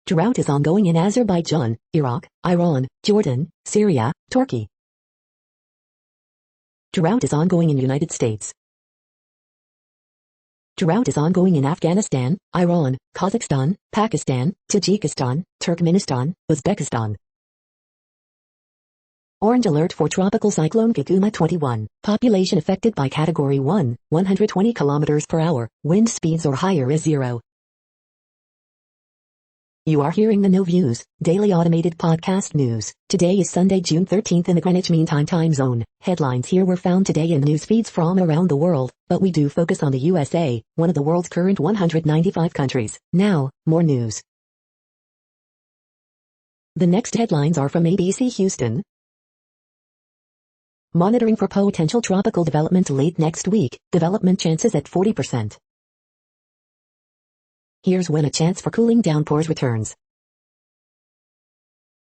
Drought is ongoing in Azerbaijan, Iraq, Iran, Jordan, Syria, Turkey. Drought is ongoing in United States. Drought is ongoing in Afghanistan, Iran, Kazakhstan, Pakistan, Tajikistan, Turkmenistan, Uzbekistan. Orange alert for Tropical Cyclone Kaguma 21. Population affected by Category 1, 120 km per hour, wind speeds or higher is 0. You are hearing the No Views, daily automated podcast news. Today is Sunday, June 13th in the Greenwich Mean Time zone. Headlines here were found today in news feeds from around the world, but we do focus on the USA, one of the world's current 195 countries. Now, more news. The next headlines are from ABC Houston. Monitoring for potential tropical development late next week, development chances at 40%. Here's when a chance for cooling downpours returns.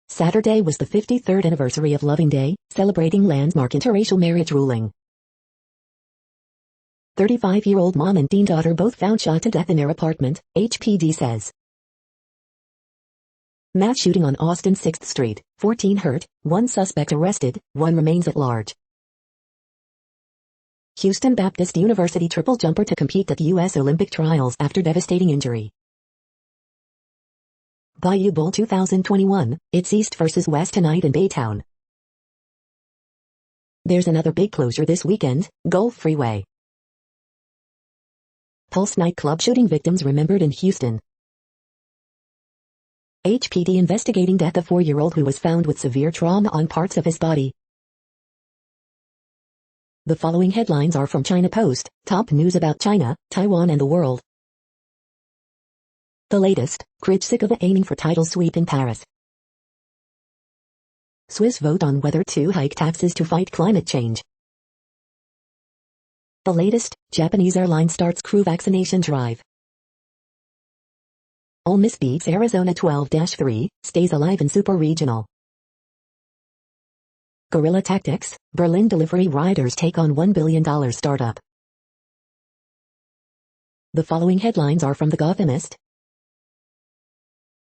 Saturday was the 53rd anniversary of Loving Day, celebrating landmark interracial marriage ruling. 35-year-old mom and teen daughter both found shot to death in their apartment, HPD says. Mass shooting on Austin 6th Street, 14 hurt, 1 suspect arrested, 1 remains at large. Houston Baptist University triple jumper to compete at U.S. Olympic trials after devastating injury. Bayou Bowl 2021, it's East versus West tonight in Baytown. There's another big closure this weekend, Gulf Freeway. Pulse nightclub shooting victims remembered in Houston. HPD investigating death of 4-year-old who was found with severe trauma on parts of his body. The following headlines are from China Post, top news about China, Taiwan and the world. The latest, Krejcikova aiming for title sweep in Paris. Swiss vote on whether to hike taxes to fight climate change. The latest, Japanese airline starts crew vaccination drive. Ole Miss beats Arizona 12-3, stays alive in Super Regional. Guerrilla tactics, Berlin delivery riders take on $1 billion startup. The following headlines are from The Gothamist.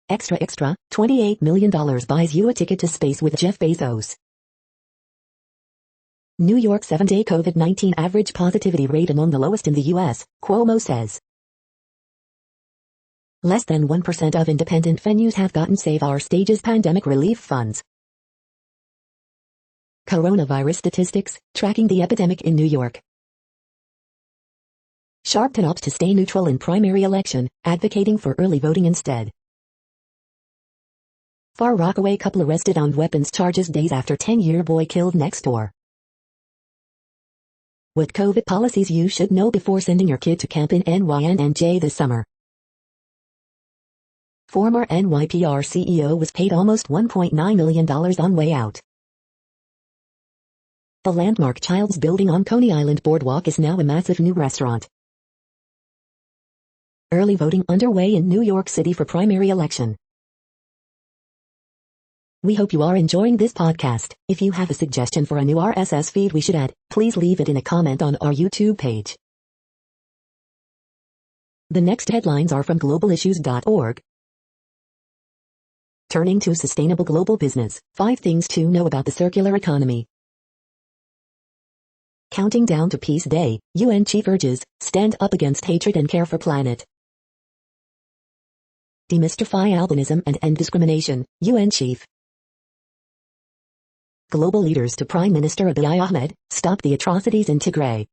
Extra, $28 million buys you a ticket to space with Jeff Bezos. New York 7-day COVID-19 average positivity rate among the lowest in the U.S., Cuomo says. Less than 1% of independent venues have gotten Save Our Stages pandemic relief funds. Coronavirus statistics, tracking the epidemic in New York. Sharpton opts to stay neutral in primary election, advocating for early voting instead. Far Rockaway couple arrested on weapons charges days after 10-year boy killed next door. What COVID policies you should know before sending your kid to camp in NYNJ this summer. Former NYPR CEO was paid almost $1.9 million on way out. The landmark Childs building on Coney Island Boardwalk is now a massive new restaurant. Early voting underway in New York City for primary election. We hope you are enjoying this podcast. If you have a suggestion for a new RSS feed we should add, please leave it in a comment on our YouTube page. The next headlines are from globalissues.org. Turning to sustainable global business, 5 things to know about the circular economy. Counting down to Peace Day, UN chief urges, stand up against hatred and care for planet. Demystify albinism and end discrimination, UN chief. Global leaders to Prime Minister Abiy Ahmed, stop the atrocities in Tigray.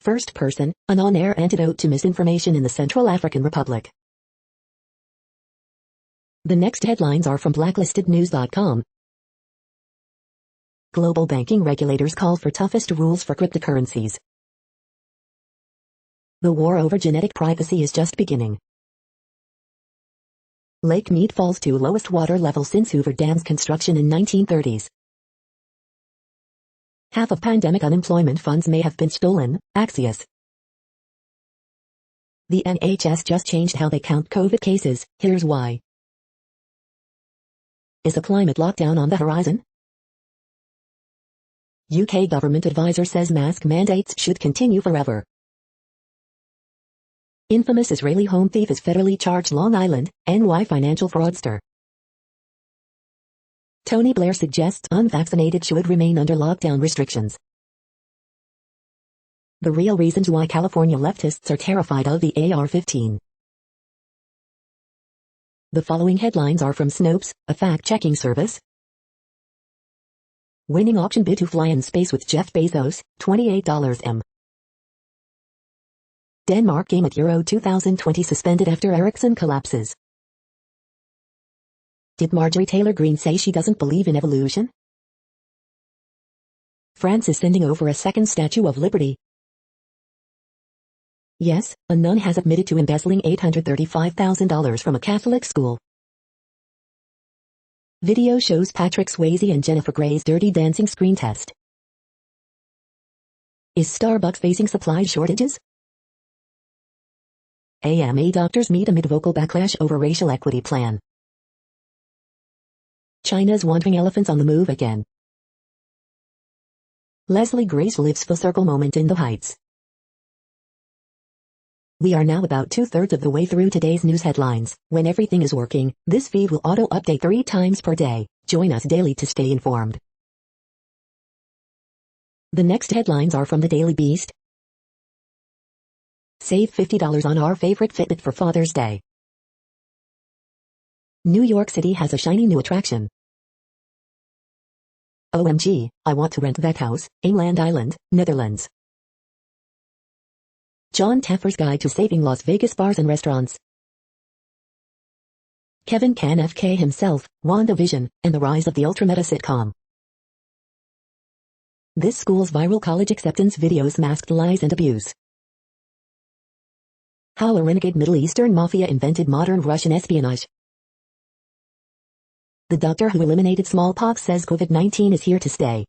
First person, an on-air antidote to misinformation in the Central African Republic. The next headlines are from blacklistednews.com. Global banking regulators call for toughest rules for cryptocurrencies. The war over genetic privacy is just beginning. Lake Mead falls to lowest water level since Hoover Dam's construction in 1930s. Half of pandemic unemployment funds may have been stolen, Axios. The NHS just changed how they count COVID cases, here's why. Is a climate lockdown on the horizon? UK government advisor says mask mandates should continue forever. Infamous Israeli home thief is federally charged. Long Island, NY financial fraudster. Tony Blair suggests unvaccinated should remain under lockdown restrictions. The real reasons why California leftists are terrified of the AR-15. The following headlines are from Snopes, a fact-checking service. Winning auction bid to fly in space with Jeff Bezos, $28 M. Denmark game at Euro 2020 suspended after Ericsson collapses. Did Marjorie Taylor Greene say she doesn't believe in evolution? France is sending over a second Statue of Liberty. Yes, a nun has admitted to embezzling $835,000 from a Catholic school. Video shows Patrick Swayze and Jennifer Grey's Dirty Dancing screen test. Is Starbucks facing supply shortages? AMA doctors meet amid vocal backlash over racial equity plan. China's wandering elephants on the move again. Leslie Grace lives full circle moment in the Heights. We are now about 2/3 of the way through today's news headlines. When everything is working, this feed will auto-update 3 times per day. Join us daily to stay informed. The next headlines are from the Daily Beast. Save $50 on our favorite Fitbit for Father's Day. New York City has a shiny new attraction. OMG, I want to rent that house, Ameland Island, Netherlands. John Taffer's Guide to Saving Las Vegas Bars and Restaurants. Kevin Can FK himself, WandaVision, and the rise of the ultra-meta sitcom. This school's viral college acceptance videos masked lies and abuse. How a renegade Middle Eastern mafia invented modern Russian espionage. The doctor who eliminated smallpox says COVID-19 is here to stay.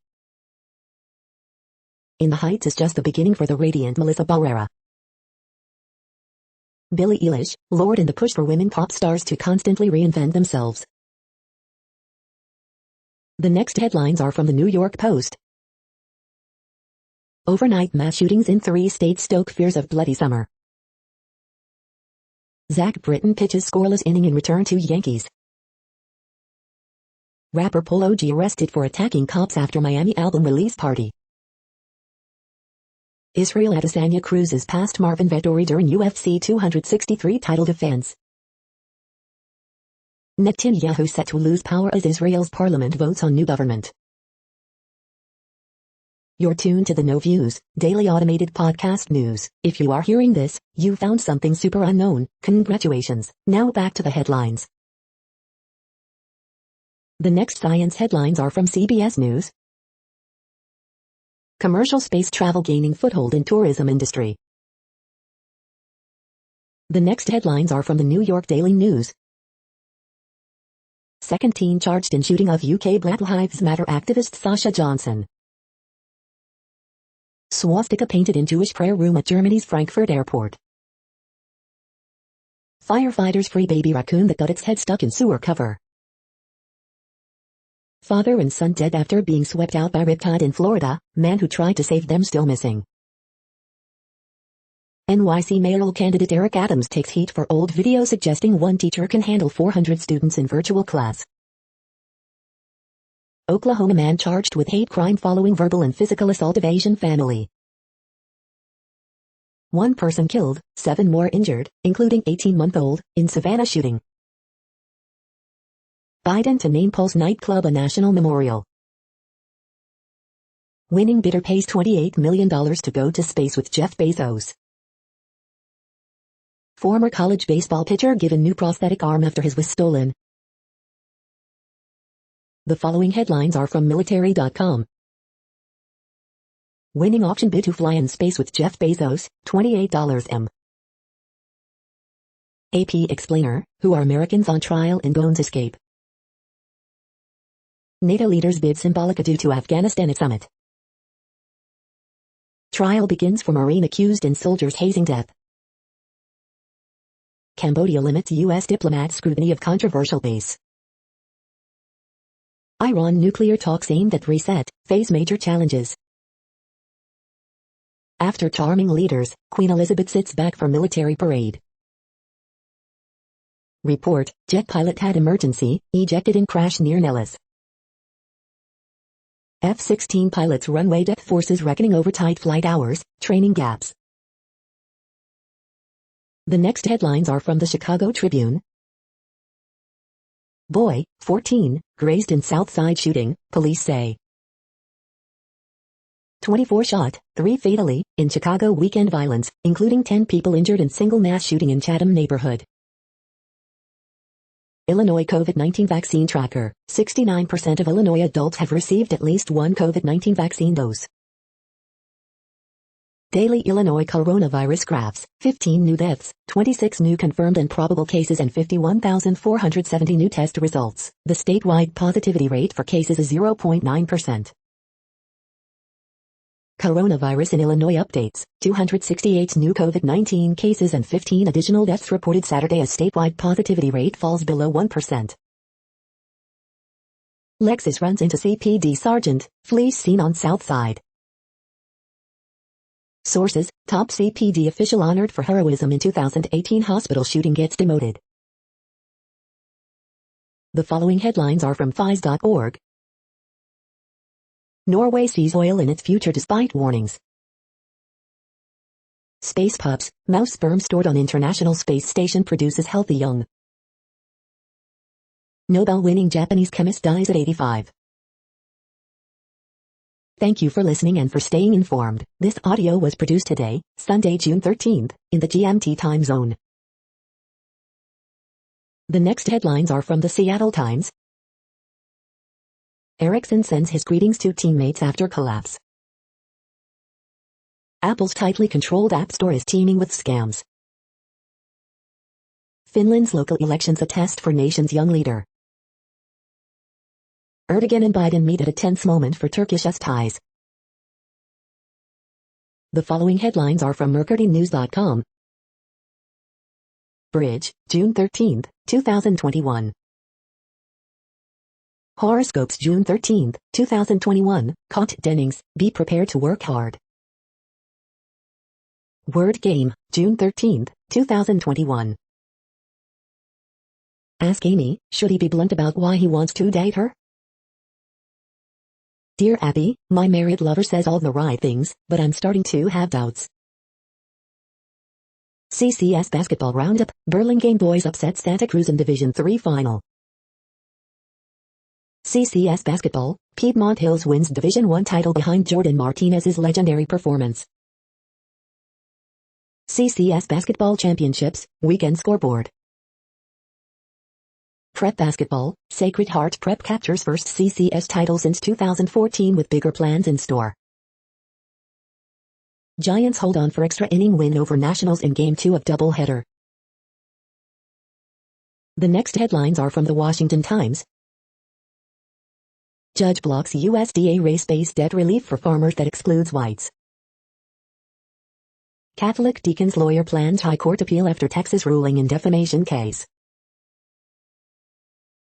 In the Heights is just the beginning for the radiant Melissa Barrera. Billie Eilish, Lorde and the push for women pop stars to constantly reinvent themselves. The next headlines are from the New York Post. Overnight mass shootings in 3 states stoke fears of bloody summer. Zach Britton pitches scoreless inning in return to Yankees. Rapper Polo G arrested for attacking cops after Miami album release party. Israel Adesanya cruises past Marvin Vettori during UFC 263 title defense. Netanyahu set to lose power as Israel's parliament votes on new government. You're tuned to the No Views, daily automated podcast news. If you are hearing this, you found something super unknown. Congratulations. Now back to the headlines. The next science headlines are from CBS News. Commercial space travel gaining foothold in tourism industry. The next headlines are from the New York Daily News. Second teen charged in shooting of UK Black Lives Matter activist Sasha Johnson. Swastika painted in Jewish prayer room at Germany's Frankfurt airport. Firefighters free baby raccoon that got its head stuck in sewer cover. Father and son dead after being swept out by riptide in Florida, man who tried to save them still missing. NYC mayoral candidate Eric Adams takes heat for old video suggesting one teacher can handle 400 students in virtual class. Oklahoma man charged with hate crime following verbal and physical assault of Asian family. 1 person killed, 7 more injured, including 18-month-old, in Savannah shooting. Biden to name Pulse nightclub a national memorial. Winning bidder pays $28 million to go to space with Jeff Bezos. Former college baseball pitcher given new prosthetic arm after his was stolen. The following headlines are from military.com. Winning auction bid to fly in space with Jeff Bezos, $28 m. AP explainer, who are Americans on trial in Gones escape. NATO leaders bid symbolic adieu to Afghanistan at summit. Trial begins for Marine accused in soldiers' hazing death. Cambodia limits U.S. diplomat scrutiny of controversial base. Iran nuclear talks aimed at reset, face major challenges. After charming leaders, Queen Elizabeth sits back for military parade. Report, jet pilot had emergency, ejected in crash near Nellis. F-16 pilots runway deck forces reckoning over tight flight hours, training gaps. The next headlines are from the Chicago Tribune. Boy, 14, grazed in South Side shooting, police say. 24 shot, 3 fatally, in Chicago weekend violence, including 10 people injured in single mass shooting in Chatham neighborhood. Illinois COVID-19 vaccine tracker, 69% of Illinois adults have received at least one COVID-19 vaccine dose. Daily Illinois coronavirus graphs, 15 new deaths, 26 new confirmed and probable cases and 51,470 new test results. The statewide positivity rate for cases is 0.9%. Coronavirus in Illinois updates, 268 new COVID-19 cases and 15 additional deaths reported Saturday as statewide positivity rate falls below 1%. Lexus runs into CPD sergeant, flees seen on South Side. Sources, top CPD official honored for heroism in 2018 hospital shooting gets demoted. The following headlines are from FIS.org. Norway sees oil in its future despite warnings. Space pups, mouse sperm stored on International Space Station produces healthy young. Nobel-winning Japanese chemist dies at 85. Thank you for listening and for staying informed. This audio was produced today, Sunday, June 13th, in the GMT time zone. The next headlines are from the Seattle Times. Ericsson sends his greetings to teammates after collapse. Apple's tightly controlled App Store is teeming with scams. Finland's local elections a test for nation's young leader. Erdogan and Biden meet at a tense moment for Turkish-US ties. The following headlines are from mercurynews.com. Bridge, June 13, 2021. Horoscopes June 13, 2021, Caught Dennings, be prepared to work hard. Word Game, June 13, 2021. Ask Amy, should he be blunt about why he wants to date her? Dear Abby, my married lover says all the right things, but I'm starting to have doubts. CCS Basketball Roundup, Burlingame Boys upset Santa Cruz in Division III Final. CCS Basketball, Piedmont Hills wins Division I title behind Jordan Martinez's legendary performance. CCS Basketball Championships, Weekend Scoreboard. Prep Basketball, Sacred Heart Prep captures first CCS title since 2014 with bigger plans in store. Giants hold on for extra inning win over Nationals in Game 2 of doubleheader. The next headlines are from the Washington Times. Judge blocks USDA race-based debt relief for farmers that excludes whites. Catholic deacon's lawyer plans High Court appeal after Texas ruling in defamation case.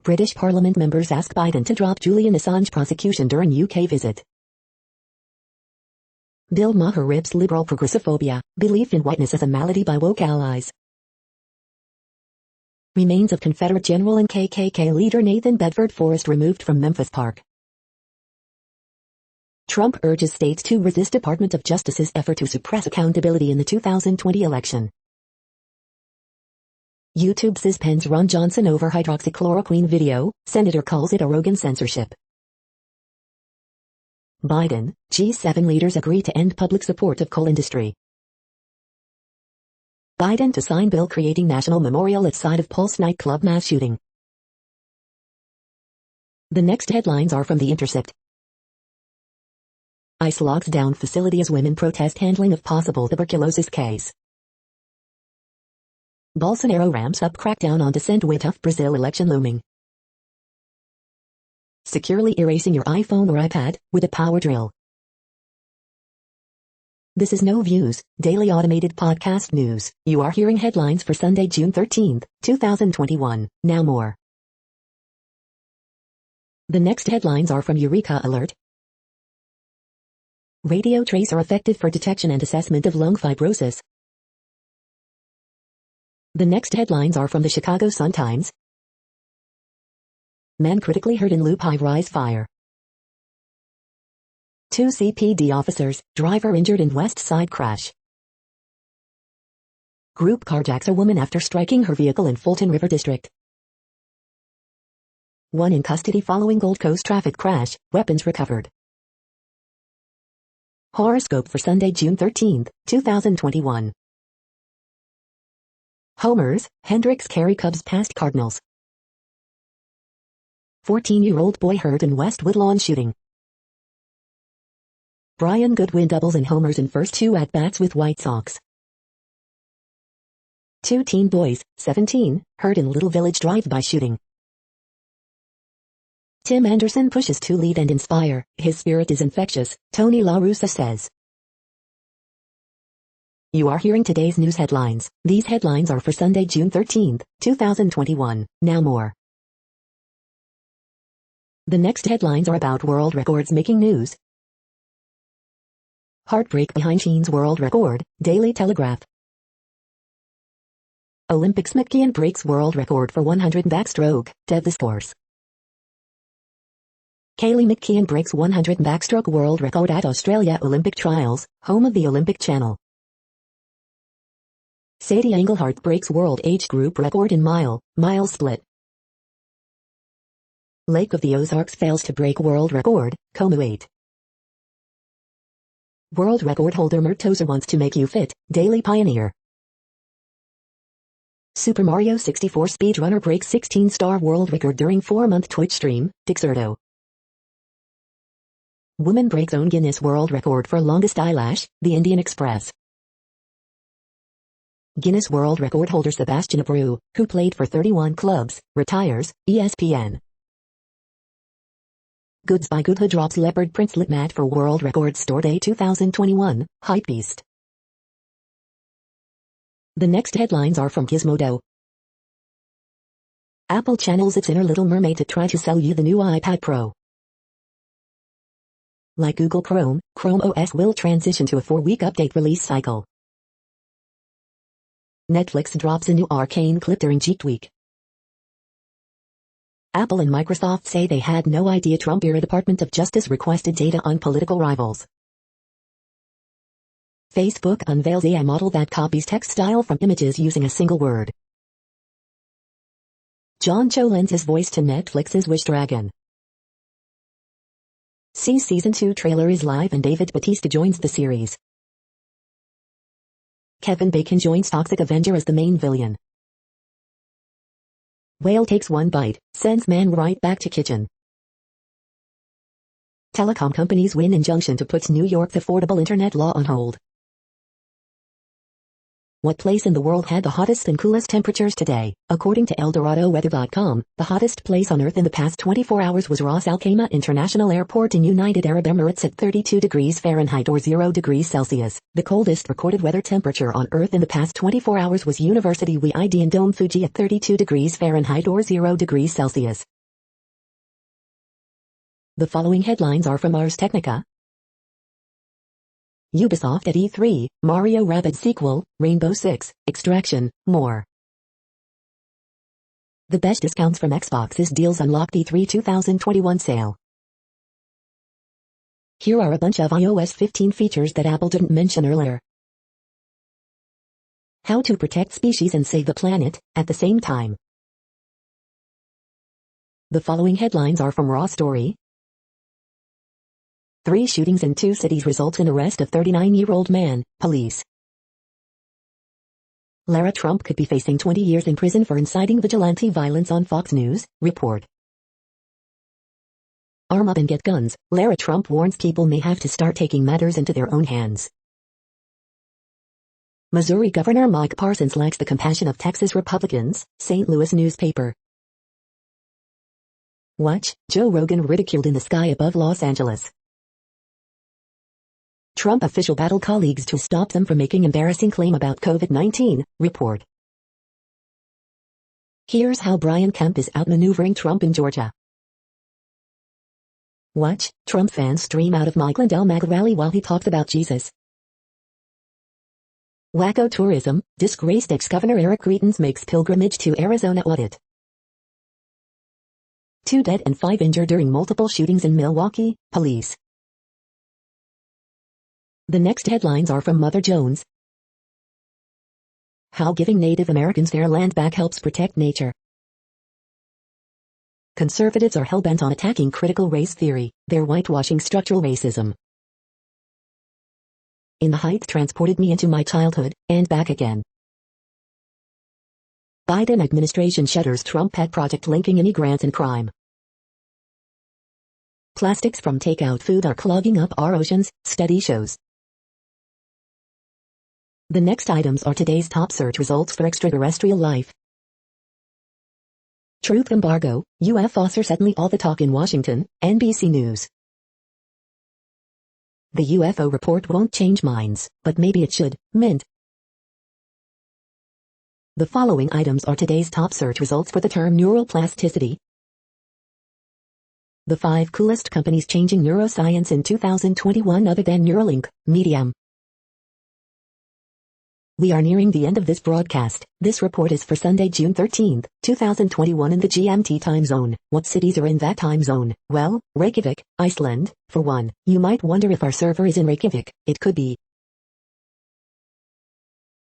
British Parliament members ask Biden to drop Julian Assange prosecution during UK visit. Bill Maher rips liberal progressophobia, belief in whiteness as a malady by woke allies. Remains of Confederate General and KKK leader Nathan Bedford Forrest removed from Memphis Park. Trump urges states to resist Department of Justice's effort to suppress accountability in the 2020 election. YouTube suspends Ron Johnson over hydroxychloroquine video, Senator calls it a Rogan censorship. Biden, G7 leaders agree to end public support of coal industry. Biden to sign bill creating national memorial at site of Pulse nightclub mass shooting. The next headlines are from The Intercept. ICE locks down facility as women protest handling of possible tuberculosis case. Bolsonaro ramps up crackdown on dissent with tough Brazil election looming. Securely erasing your iPhone or iPad with a power drill. This is No Views, daily automated podcast news. You are hearing headlines for Sunday, June 13, 2021. Now more. The next headlines are from Eureka Alert. Radio tracer effective for detection and assessment of lung fibrosis. The next headlines are from the Chicago Sun-Times. Man critically hurt in Loop high-rise fire. 2 CPD officers, driver injured in West Side crash. Group carjacks a woman after striking her vehicle in Fulton River District. 1 in custody following Gold Coast traffic crash, weapons recovered. Horoscope for Sunday, June 13, 2021. Homers, Hendricks carry Cubs past Cardinals. 14-year-old boy hurt in West Woodlawn shooting. Brian Goodwin doubles and homers in first 2 at-bats with White Sox. 2 teen boys, 17, hurt in Little Village drive-by shooting. Tim Anderson pushes to lead and inspire, his spirit is infectious, Tony La Russa says. You are hearing today's news headlines. These headlines are for Sunday, June 13, 2021. Now more. The next headlines are about world records making news. Heartbreak behind Sheen's world record, Daily Telegraph. Olympics McKeon breaks world record for 100 backstroke, dead the scores. Kaylee McKeon breaks 100 backstroke world record at Australia Olympic Trials, home of the Olympic Channel. Sadie Engelhart breaks world age group record in mile split. Lake of the Ozarks fails to break world record, Como 8. World record holder Mert Tozer wants to make you fit, Daily Pioneer. Super Mario 64 speedrunner breaks 16-star world record during 4-month Twitch stream, Dixerto. Woman breaks own Guinness World Record for longest eyelash, the Indian Express. Guinness World Record holder Sebastian Abreu, who played for 31 clubs, retires, ESPN. Goods by Goodhood drops leopard print slip mat for World Record Store Day 2021, Hypebeast. The next headlines are from Gizmodo. Apple channels its inner Little Mermaid to try to sell you the new iPad Pro. Like Google Chrome, Chrome OS will transition to a 4-week update release cycle. Netflix drops a new Arcane clip during Geek Week. Apple and Microsoft say they had no idea Trump-era Department of Justice requested data on political rivals. Facebook unveils AI model that copies text style from images using a single word. John Cho lends his voice to Netflix's Wish Dragon. See Season 2 trailer is live and David Bautista joins the series. Kevin Bacon joins Toxic Avenger as the main villain. Whale takes one bite, sends man right back to kitchen. Telecom companies win injunction to put New York's affordable internet law on hold. What place in the world had the hottest and coolest temperatures today? According to ElDoradoWeather.com, the hottest place on Earth in the past 24 hours was Ras Al Khaimah International Airport in United Arab Emirates at 32 degrees Fahrenheit or 0 degrees Celsius. The coldest recorded weather temperature on Earth in the past 24 hours was University WID in Dome Fuji at 32 degrees Fahrenheit or 0 degrees Celsius. The following headlines are from Ars Technica. Ubisoft at E3, Mario Rabbids sequel, Rainbow Six, Extraction, more. The best discounts from Xbox's deals unlocked E3 2021 sale. Here are a bunch of iOS 15 features that Apple didn't mention earlier. How to protect species and save the planet, at the same time. The following headlines are from Raw Story. 3 shootings in 2 cities result in arrest of 39-year-old man, police. Lara Trump could be facing 20 years in prison for inciting vigilante violence on Fox News, report. Arm up and get guns, Lara Trump warns people may have to start taking matters into their own hands. Missouri Governor Mike Parsons lacks the compassion of Texas Republicans, St. Louis newspaper. Watch, Joe Rogan ridiculed in the sky above Los Angeles. Trump official battle colleagues to stop them from making embarrassing claim about COVID-19, report. Here's how Brian Kemp is outmaneuvering Trump in Georgia. Watch, Trump fans stream out of Mike Lindell MAGA rally while he talks about Jesus. Wacko tourism, disgraced ex-governor Eric Greitens makes pilgrimage to Arizona audit. 2 dead and 5 injured during multiple shootings in Milwaukee, police. The next headlines are from Mother Jones. How giving Native Americans their land back helps protect nature. Conservatives are hell-bent on attacking critical race theory, they're whitewashing structural racism. In the Heights transported me into my childhood, and back again. Biden administration shutters Trump pet project linking immigrants and crime. Plastics from takeout food are clogging up our oceans, study shows. The next items are today's top search results for extraterrestrial life. Truth embargo, UFOs suddenly all the talk in Washington, NBC News. The UFO report won't change minds, but maybe it should, Mint. The following items are today's top search results for the term neuroplasticity. The 5 coolest companies changing neuroscience in 2021 other than Neuralink, Medium. We are nearing the end of this broadcast. This report is for Sunday, June 13th, 2021 in the GMT time zone. What cities are in that time zone? Well, Reykjavik, Iceland, for one. You might wonder if our server is in Reykjavik. It could be.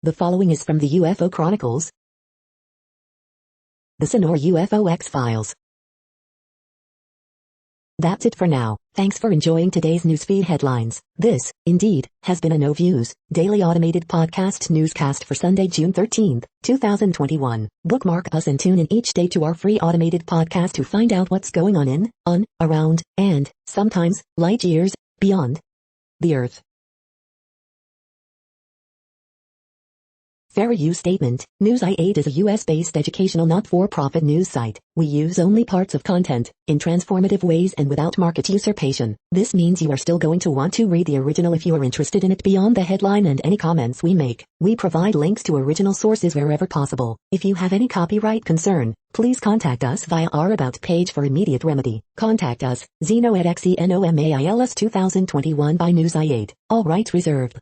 The following is from the UFO Chronicles. The Sonor UFO X-Files. That's it for now. Thanks for enjoying today's newsfeed headlines. This, indeed, has been a No Views, daily automated podcast newscast for Sunday, June 13th, 2021. Bookmark us and tune in each day to our free automated podcast to find out what's going on around, and, sometimes, light years, beyond the Earth. Fair use statement. News i8 is a US-based educational not-for-profit news site. We use only parts of content, in transformative ways and without market usurpation. This means you are still going to want to read the original if you are interested in it beyond the headline and any comments we make. We provide links to original sources wherever possible. If you have any copyright concern, please contact us via our About page for immediate remedy. Contact us, Zeno at XENOMAILS 2021 by News i8. All rights reserved.